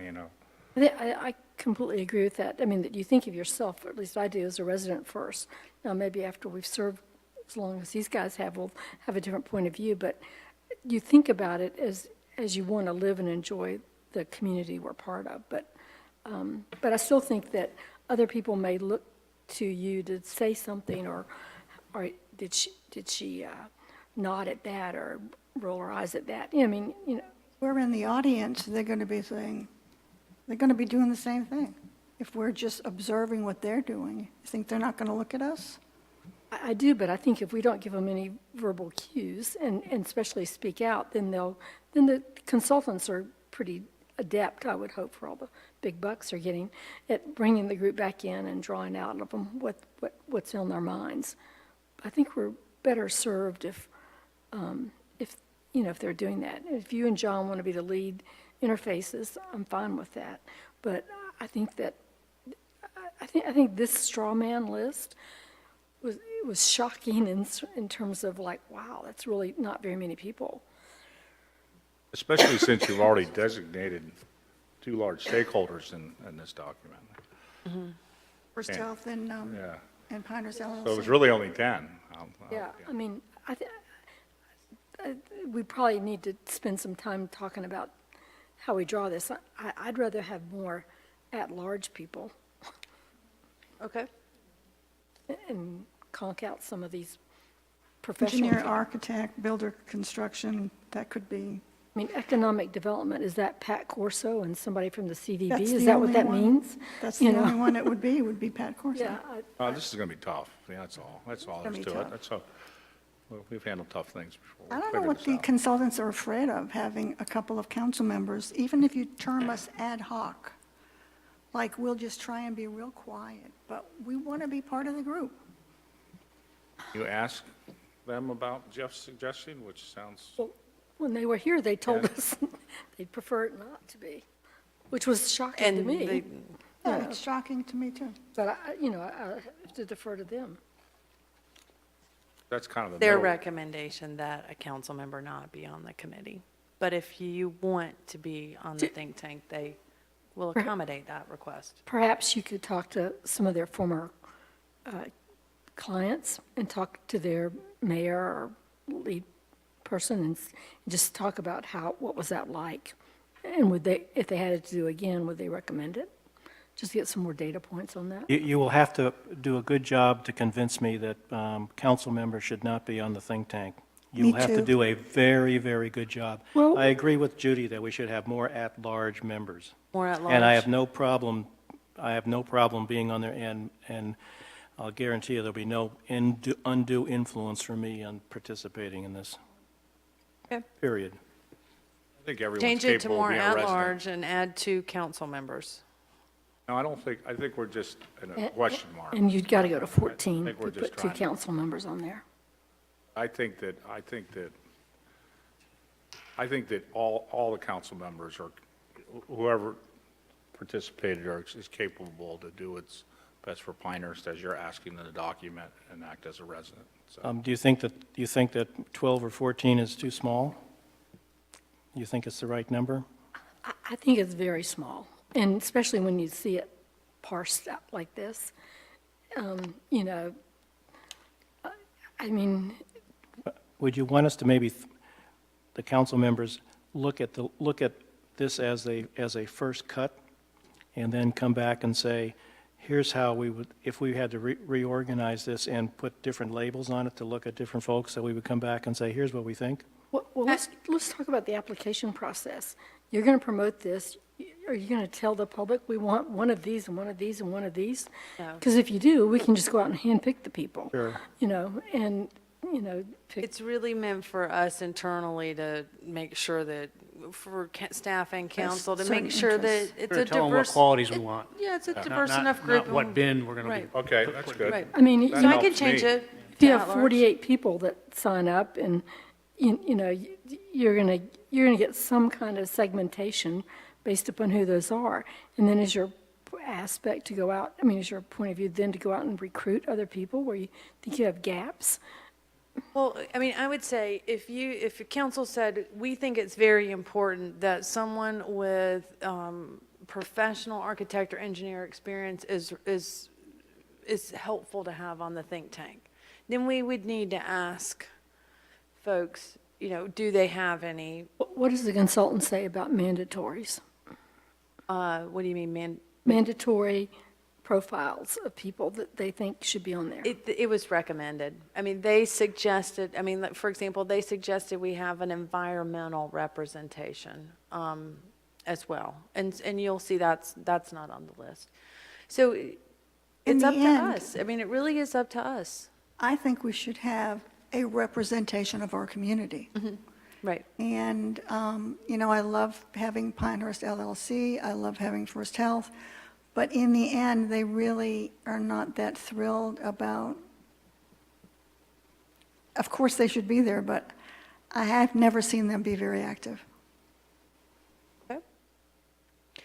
you know. I completely agree with that. I mean, that you think of yourself, or at least I do, as a resident first. Now, maybe after we've served as long as these guys have, we'll have a different point of view, but you think about it as you want to live and enjoy the community we're part of. But I still think that other people may look to you to say something, or did she nod at that or roll her eyes at that? I mean, you know. We're in the audience, they're going to be doing the same thing. If we're just observing what they're doing, you think they're not going to look at us? I do, but I think if we don't give them any verbal cues and especially speak out, then then the consultants are pretty adept, I would hope, for all the big bucks they're getting, at bringing the group back in and drawing out of them what's on their minds. I think we're better served if they're doing that. If you and John want to be the lead interfaces, I'm fine with that. But I think this straw man list was shocking in terms of like, wow, that's really not very many people. Especially since you've already designated 2 large stakeholders in this document. First Health and Yeah. Pinehurst LLC. So it was really only 10. Yeah, I mean, we probably need to spend some time talking about how we draw this. I'd rather have more at-large people Okay. and conk out some of these professional. Engineer, architect, builder, construction, that could be, I mean, economic development, is that Pat Corso and somebody from the CDB? That's Is the that what only that one. means? that's You the know? only one it would be Pat Corso. Yeah, This is going to be tough. Yeah, that's all. That's all It's there's gonna to be it. That's all. Well, we've handled tough things before. I We'll don't know figure what this the out. consultants are afraid of, having a couple of council members, even if you term us ad hoc. Like, we'll just try and be real quiet, but we want to be part of the group. You asked them about Jeff's suggestion, which sounds, well, when they were here, they told us they'd prefer it not to be, which was shocking to And me. they, Yeah, it's shocking to me, too. But I have to defer to them. that's kind of the their middle. recommendation that a council member not be on the committee. But if you want to be on the think tank, they will accommodate that request. Perhaps you could talk to some of their former clients and talk to their mayor or lead person and just talk about what was that like? And would they, if they had it to do again, would they recommend it? Just get some more data points on that. You will have to do a good job to convince me that council members should not be on the think tank. Me You'll have to too. do a very, very good job. Well- I agree with Judy that we should have more at-large members. More at large. And I have no problem being on there, and I'll guarantee you there'll be no undue influence from me on participating in this, Okay. period. I think everyone's Change it to capable of more being a at resident. large and add 2 council members. No, I think we're just in a question mark. And you've got to go to 14 I think we're to just put 2 trying to- council members on there. I think that all the council members are, whoever participated is capable to do its best for Pinehurst as you're asking in the document and act as a resident. So Do you think that 12 or 14 is too small? You think it's the right number? I think it's very small, and especially when you see it parsed out like this. I mean, Would you want us to maybe, the council members, look at this as a first cut, and then come back and say, here's how we would, if we had to reorganize this and put different labels on it to look at different folks, so we would come back and say, here's what we think? well, let's talk about the application process. You're going to promote this. Are you going to tell the public, we want one of these and one of these and one of these? No. Because if you do, we can just go out and handpick the people. Sure. Pick. It's really meant for us internally to make sure that, for staff and council, to make certain sure that interests. it's Sure, a tell them what diverse. qualities we want. Yeah, it's a Not- diverse not- enough group. Not what and- bin we're going to Right. be. Okay, that's good. Right. I mean, That So I helps can change me. it. if you to have at-large. 48 people that sign up, and you're going to get some kind of segmentation based upon who those are. And then is your aspect to go out, is your point of view then to go out and recruit other people where you think you have gaps? Well, I would say if the council said, we think it's very important that someone with professional architect or engineer experience is helpful to have on the think tank, then we would need to ask folks, do they have any, What does the consultant say about mandatories? what do you mean, Mandatory profiles of people that they think should be on there. It was recommended. They suggested, for example, they suggested we have an environmental representation as well. And you'll see that's not on the list. So it's the up to end- us. It really is up to us. I think we should have a representation of our community. Right. And, I love having Pinehurst LLC, I love having First Health, but in the end, they really are not that thrilled about, of course, they should be there, but I have never seen them be very active. Okay.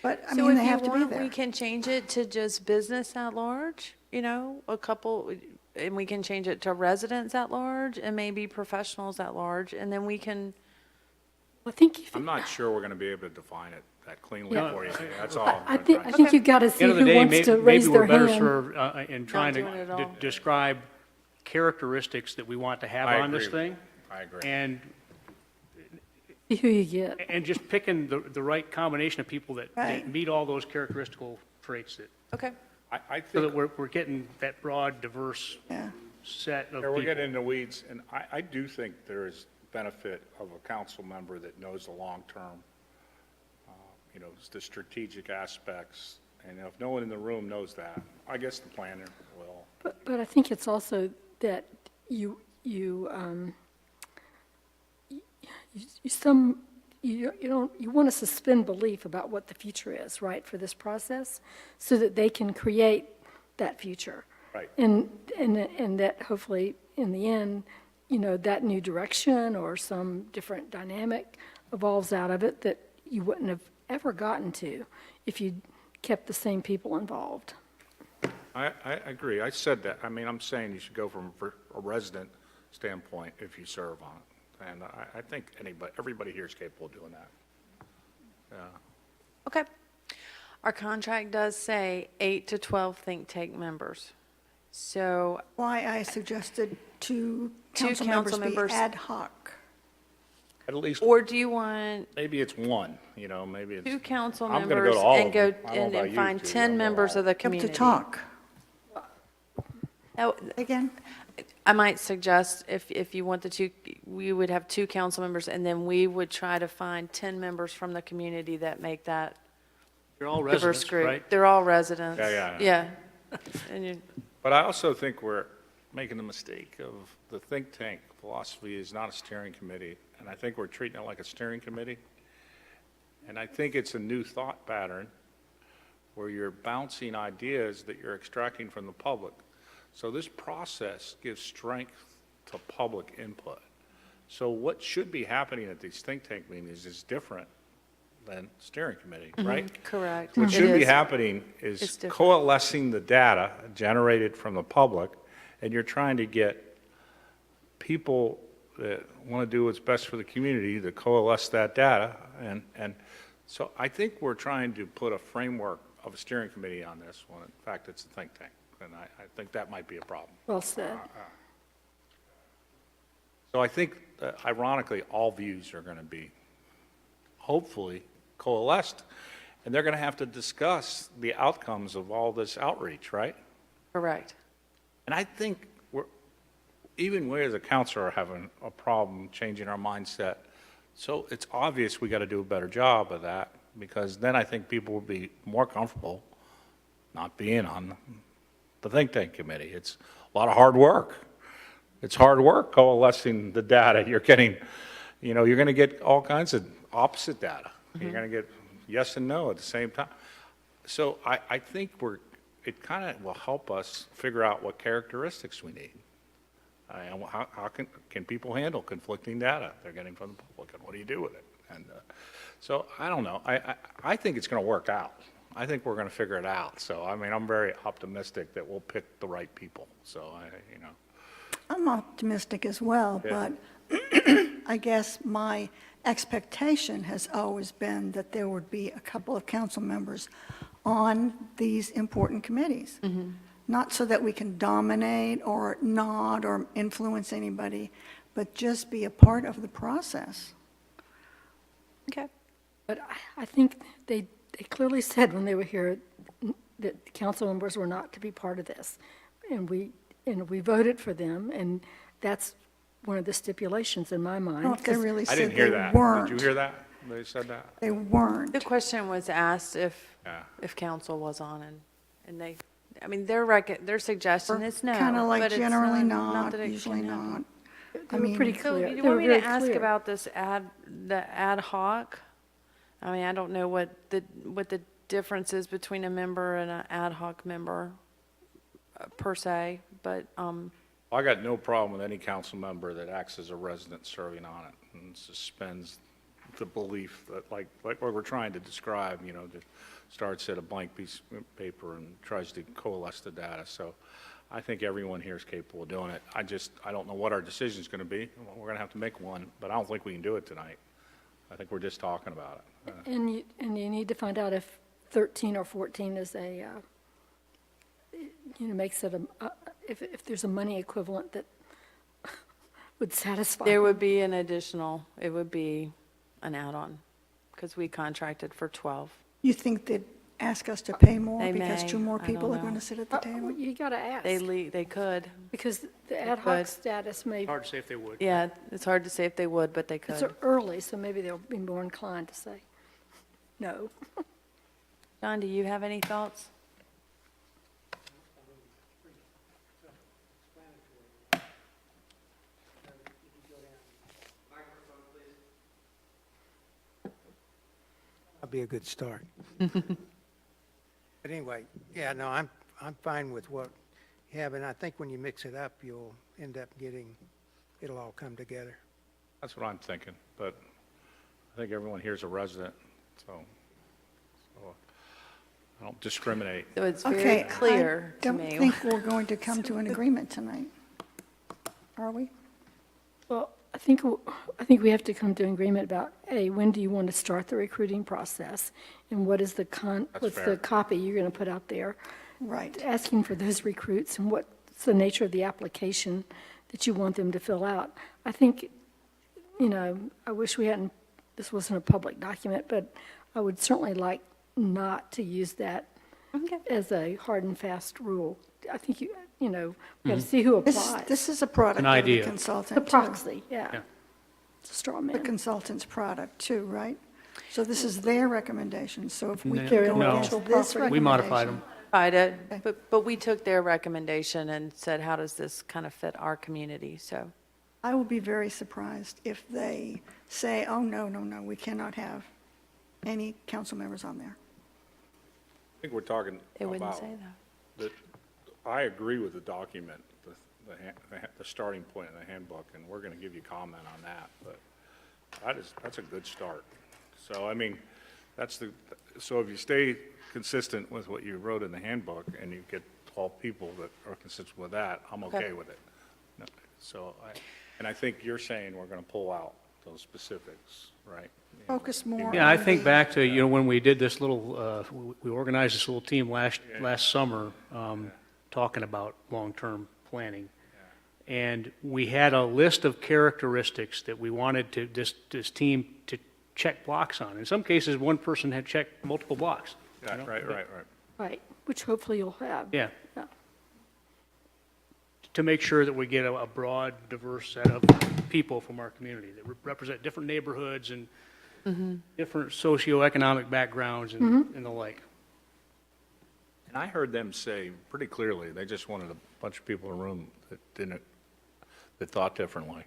But, I So mean, if they you have to be want, there. we can change it to just business at large, a couple, and we can change it to residents at large and maybe professionals at large, and then we can, I think if, I'm not sure we're going to be able to define it that cleanly Yeah. for you. That's all. I I'm think, trying I to think say. you've got to At the see end of the who day, wants to maybe raise we're their better hand. served in trying doing it to all. describe characteristics that we want to have I on this agree. thing. I agree. And See who you get. just picking the right combination of people that Right. meet all those characteristical traits that, okay. I so that think, we're getting that broad, diverse Yeah. set of yeah, we're people. getting into weeds, and I do think there is benefit of a council member that knows the long-term, the strategic aspects, and if no one in the room knows that, I guess the planner will. But I think it's also that you want to suspend belief about what the future is, right, for this process, so that they can create that future. Right. And that hopefully, in the end, that new direction or some different dynamic evolves out of it that you wouldn't have ever gotten to if you kept the same people involved. I agree. I said that. I mean, I'm saying you should go from a resident standpoint if you serve on it. And I think everybody here is capable of doing that. Yeah. Okay. Our contract does say 8 to 12 think tank members. So, Why I suggested two Two council council members be members. ad hoc. At least, or do you want maybe it's one, maybe it's. 2 council I'm gonna go members to all and of go them. I don't know and about you, find Judy. 10 I'm going members all of the Up community? to talk. Now, Again, I might suggest if you want the 2, we would have 2 council members, and then we would try to find 10 members from the community that make that You're all diverse residents, group. right? They're all residents. Yeah. Yeah. And you, But I also think we're making the mistake of the think tank philosophy is not a steering committee, and I think we're treating it like a steering committee. And I think it's a new thought pattern where you're bouncing ideas that you're extracting from the public. So this process gives strength to public input. So what should be happening at these think tank meetings is different than steering committee, right? correct. What It should be is. happening It's is different. coalescing the data generated from the public, and you're trying to get people that want to do what's best for the community to coalesce that data. And so I think we're trying to put a framework of a steering committee on this, when in fact it's a think tank. And I think that might be a problem. Well said. So I think, ironically, all views are going to be hopefully coalesced, and they're going to have to discuss the outcomes of all this outreach, right? Correct. And I think even we as a council are having a problem changing our mindset. So it's obvious we got to do a better job of that, because then I think people will be more comfortable not being on the think tank committee. It's a lot of hard work. It's hard work coalescing the data. You're getting, you're going to get all kinds of opposite data. You're going to get yes and no at the same time. So I think it kind of will help us figure out what characteristics we need. And how can people handle conflicting data they're getting from the public, and what do you do with it? And so I don't know. I think it's going to work out. I think we're going to figure it out. So I mean, I'm very optimistic that we'll pick the right people. So I'm optimistic as well, Yeah. but I guess my expectation has always been that there would be a couple of council members on these important committees. Not so that we can dominate or nod or influence anybody, but just be a part of the process. Okay. But I think they clearly said when they were here that council members were not to be part of this. And we voted for them, and that's one of the stipulations in my I don't mind. know if they 'cause really I said didn't hear they that. weren't. Did you hear that? They said that? They weren't. The question was asked if council was on, and they, I mean, their suggestion is no. Kind of but like it's generally not not, that it usually can happen. not. They were pretty So clear. you They want were me to very ask clear. about this the ad hoc? I mean, I don't know what the difference is between a member and an ad hoc member per se, but, I got no problem with any council member that acts as a resident serving on it and suspends the belief that, like what we're trying to describe, you know, that starts at a blank piece of paper and tries to coalesce the data. So I think everyone here is capable of doing it. I don't know what our decision is going to be. We're going to have to make one, but I don't think we can do it tonight. I think we're just talking about it. And you need to find out if 13 or 14 is a, makes it if there's a money equivalent that would satisfy. there would be it would be an add-on, because we contracted for 12. You think they'd ask us to pay more They because may. two more I people don't are going know. to sit at the table? You got to ask, They could. because the ad could. hoc status may, Hard to say if they would. Yeah, it's hard to say if they would, but they it's could. early, so maybe they'll be more inclined to say no. John, do you have any thoughts? That'd be a good start. But anyway, yeah, no, I'm fine with what you have, and I think when you mix it up, you'll end up it'll all come together. That's what I'm thinking, but I think everyone here is a resident, so I don't discriminate. So it's Okay, very clear I to don't me. think we're going to come to an agreement tonight. Are we? Well, I think we have to come to an agreement about, A, when do you want to start the recruiting process? And what is what's fair. the copy you're going to put out there? Right. Asking for those recruits and what's the nature of the application that you want them to fill out. I think, I wish this wasn't a public document, but I would certainly like not to use that Okay. as a hard and fast rule. I think we got to see who applies. This is a product An of the idea. The consultant, too. proxy, yeah. Yeah. It's a straw The man. consultant's product, too, right? So this is their recommendation, so if we No. can go No. against this recommendation. We modified them. Tried it, but we took their recommendation and said, how does this kind of fit our community? So, I will be very surprised if they say, oh, no, we cannot have any council members on there. I think we're talking they wouldn't about say that. I agree with the document, the starting point in the handbook, and we're going to give you comment on that, but that's a good start. So, I mean, so if you stay consistent with what you wrote in the handbook and you get 12 people that are consistent with that, I'm okay with it. No, so, I think you're saying we're going to pull out those specifics, right? Focus more Yeah, I on think the- back to, when we did this little, we organized this little team last summer, talking about long-term planning. And we had a list of characteristics that we wanted this team to check blocks on. In some cases, one person had checked multiple blocks. Yeah, right. Right, which hopefully you'll have. Yeah, Yeah. to make sure that we get a broad, diverse set of people from our community that represent different neighborhoods and different socioeconomic backgrounds and the like. And I heard them say pretty clearly, they just wanted a bunch of people in a room that thought differently.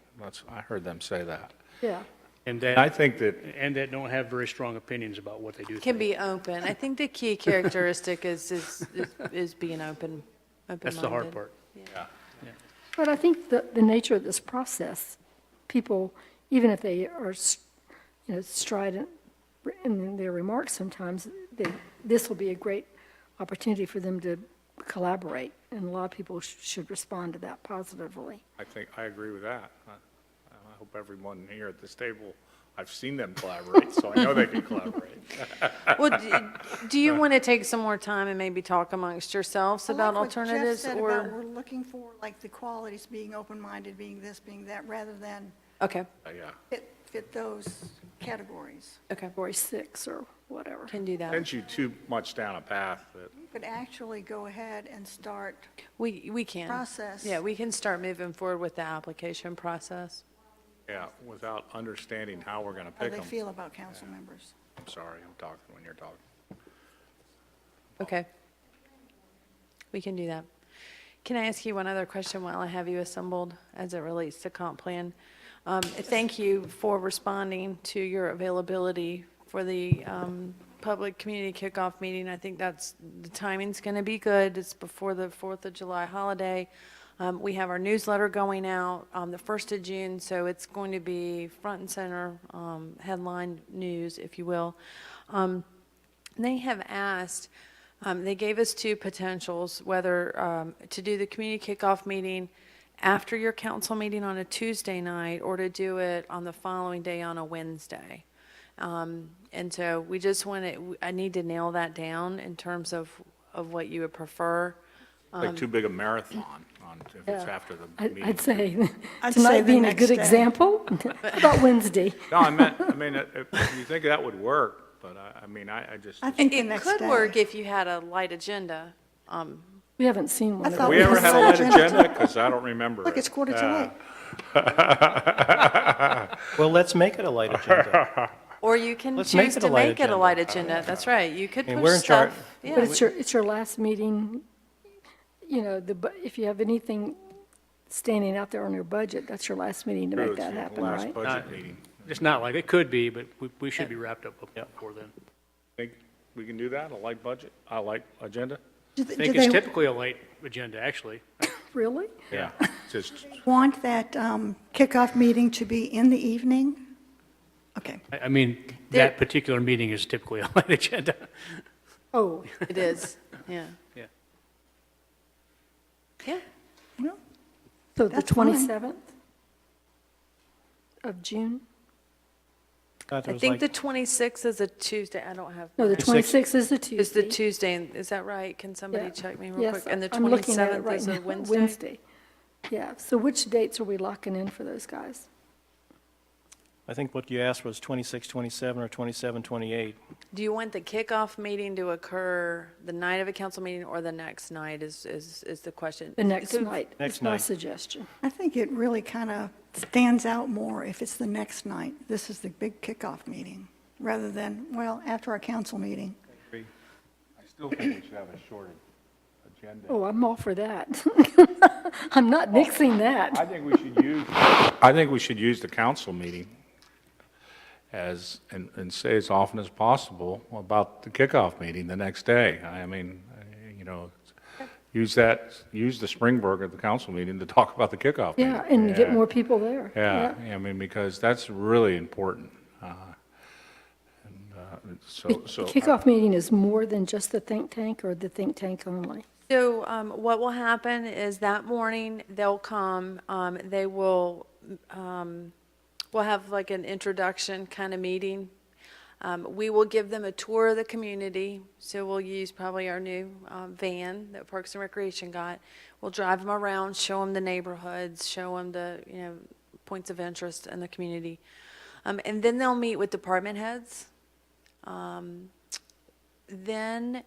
I heard them say that. Yeah. And I that, think that, and that don't have very strong opinions about what they do. Can think. be open. I think the key characteristic is being open, open-minded. That's the hard part. yeah, But I think the nature of this process, people, even if they are, strident in their remarks sometimes, this will be a great opportunity for them to collaborate, and a lot of people should respond to that positively. I agree with that. I hope everyone here at this table, I've seen them collaborate, so I know they can collaborate. Well, do you want to take some more time and maybe talk amongst yourselves I about like what Jeff alternatives? said Or about we're looking for, like, the qualities, being open-minded, being this, being that, rather than Okay, Yeah. fit those categories. okay, Category 6 or whatever. can do that. Sends you too much down a path that, You could actually go ahead and start We can. process. Yeah, we can start moving forward with the application process. yeah, without understanding how we're going to How pick they them. feel about council members. I'm sorry, I'm talking when you're talking. Okay. We can do that. Can I ask you one other question while I have you assembled as it relates to comp plan? Thank you for responding to your availability for the public community kickoff meeting. I think the timing's going to be good. It's before the 4th of July holiday. We have our newsletter going out on the 1st of June, so it's going to be front and center headline news, if you will. They have asked, they gave us two potentials, whether to do the community kickoff meeting after your council meeting on a Tuesday night or to do it on the following day on a Wednesday. And so we just I need to nail that down in terms of what you would prefer. Like too big a marathon if it's Yeah. after the I'd meeting. say, I'd say tonight the being a next good day. example, How about Wednesday? No, I mean, if you think that would work, but I just, I think the It next could day. work if you had a light agenda. We haven't seen one I of thought those. we ever had a light Agenda. agenda? Because I don't remember Look, it. it's 8:45. Well, let's make it a light agenda. Or you can Let's make choose it a to light make it a agenda. light agenda. That's right. You could I mean, push we're in charge- stuff. But Yeah. it's your last meeting, if you have anything standing out there on your budget, that's your last meeting to True, make it's that the happen, last right? budget meeting. It's not like, it could be, but we should be wrapped up before then. Think we can do that, a light budget, a light agenda? Do I they- think do it's they typically a late agenda, actually. Really? Yeah, just, want that kickoff meeting to be in the evening? Okay. I mean, that particular meeting is typically a late agenda. Oh, It is. Yeah. Yeah. Yeah. Well, so the That's fine. 27th of June? Thought it I was think like- the 26th is a Tuesday. I don't have. No, the 26th 26th is the Is Tuesday. the Tuesday, is that right? Can somebody Yeah. check me real Yes, quick? And the I'm looking at it 27th right is a now, Wednesday? Yeah, so which dates are we locking in for those guys? I think what you asked was 26, 27, or 27, 28. Do you want the kickoff meeting to occur the night of a council meeting or the next night is the question? The next So- night Next is my night. suggestion. I think it really kind of stands out more if it's the next night. This is the big kickoff meeting, rather than, well, after our council meeting. I still think we should have a shorter agenda. Oh, I'm all for that. I'm not nixing that. I think we should use the council meeting as, and say as often as possible about the kickoff meeting the next day. I mean, use the Springburg at the council meeting to talk about the kickoff meeting. Yeah, and get more people there. Yeah, I mean, because that's really important. So, The kickoff meeting is more than just the think tank or the think tank only? So what will happen is that morning, they'll come, we'll have like an introduction kind of meeting. We will give them a tour of the community, so we'll use probably our new van that Parks and Recreation got. We'll drive them around, show them the neighborhoods, show them the, points of interest in the community. And then they'll meet with department heads. Then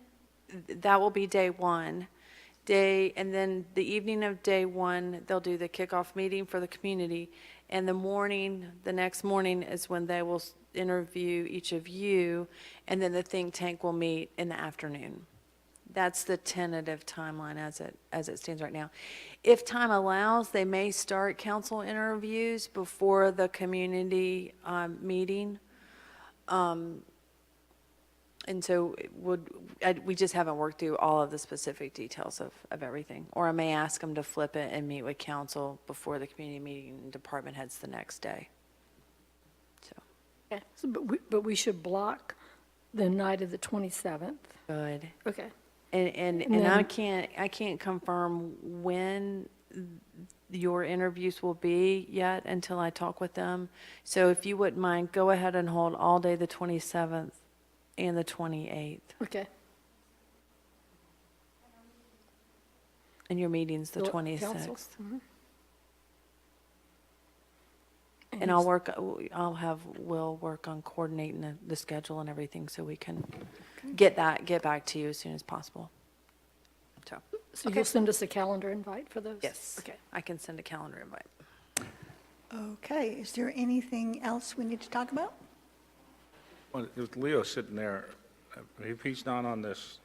that will be day one. And then the evening of day one, they'll do the kickoff meeting for the community. And the next morning is when they will interview each of you, and then the think tank will meet in the afternoon. That's the tentative timeline as it stands right now. If time allows, they may start council interviews before the community meeting. And so we just haven't worked through all of the specific details of everything. Or I may ask them to flip it and meet with council before the community meeting and department heads the next day. So, But we should block the night of the 27th. good. Okay. And then- I can't confirm when your interviews will be yet until I talk with them. So if you wouldn't mind, go ahead and hold all day the 27th and the 28th. Okay. And your meeting's the Council. 26th. Mhm. And I'll have Will work on coordinating the schedule and everything so we can get back to you as soon as possible. So, So you'll send us a calendar invite for those? yes. Okay. I can send a calendar invite. Okay, is there anything else we need to talk about? Well, with Leo sitting there, if he's not on this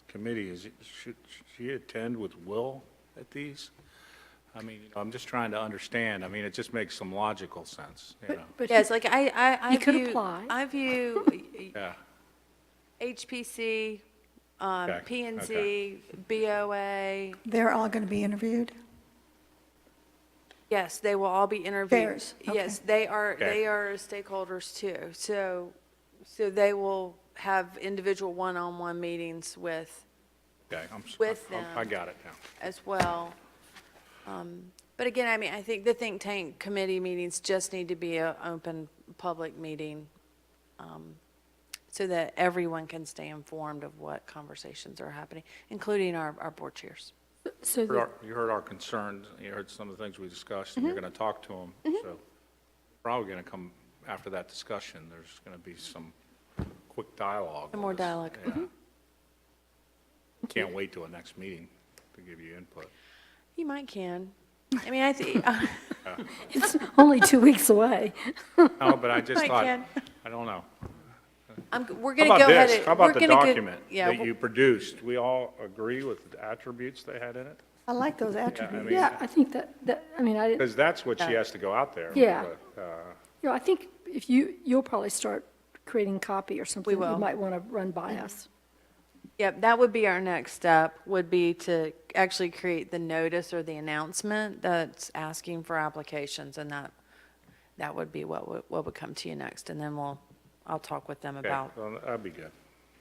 committee, should she attend with Will at these? I mean, I'm just trying to understand. I mean, it just makes some logical sense, you know? But Yes, like I You could view, apply. I view Yeah, HPC, Okay, PNC, BOA, They're all going to be interviewed? yes, they will all be interviewed. Theirs, Yes, okay. they are stakeholders too. So they will have individual one-on-one meetings with, okay, With I them. got it now. as well. But again, I mean, I think the think tank committee meetings just need to be an open, public meeting, so that everyone can stay informed of what conversations are happening, including our board chairs. So You the- heard you heard our concerns, you heard some of the things we discussed, and you're going to talk to them. So probably going to come after that discussion, there's going to be some quick dialogue. Some more with us. dialogue. Yeah. Can't wait till the next meeting to give you input. You might can. I mean, I think, it's only 2 weeks away. No, but I just I thought, can. I don't know. we're How going to about go ahead this? and. How about we're the gonna go- document Yeah, that you produced? We all agree with the attributes they had in it? I like those I attributes. mean, Yeah, I think that, I mean, because that's what she has to go out there. Yeah. But, you know, I think if you'll probably start creating copy or something. will. You might want to run by us. Yep, that would be our next step, would be to actually create the notice or the announcement that's asking for applications, and that would be what would come to you next, and then I'll talk with them Okay, about well, that'd be good.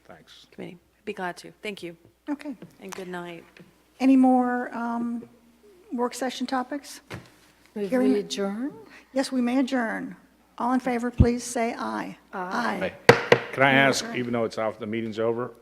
Thanks. committee. Be glad to. Thank you, Okay. and good night. Any more work session topics? Move Hearing- we adjourn? Yes, we may adjourn. All in favor, please say aye. Aye. Can I ask, even though it's off, the meeting's over,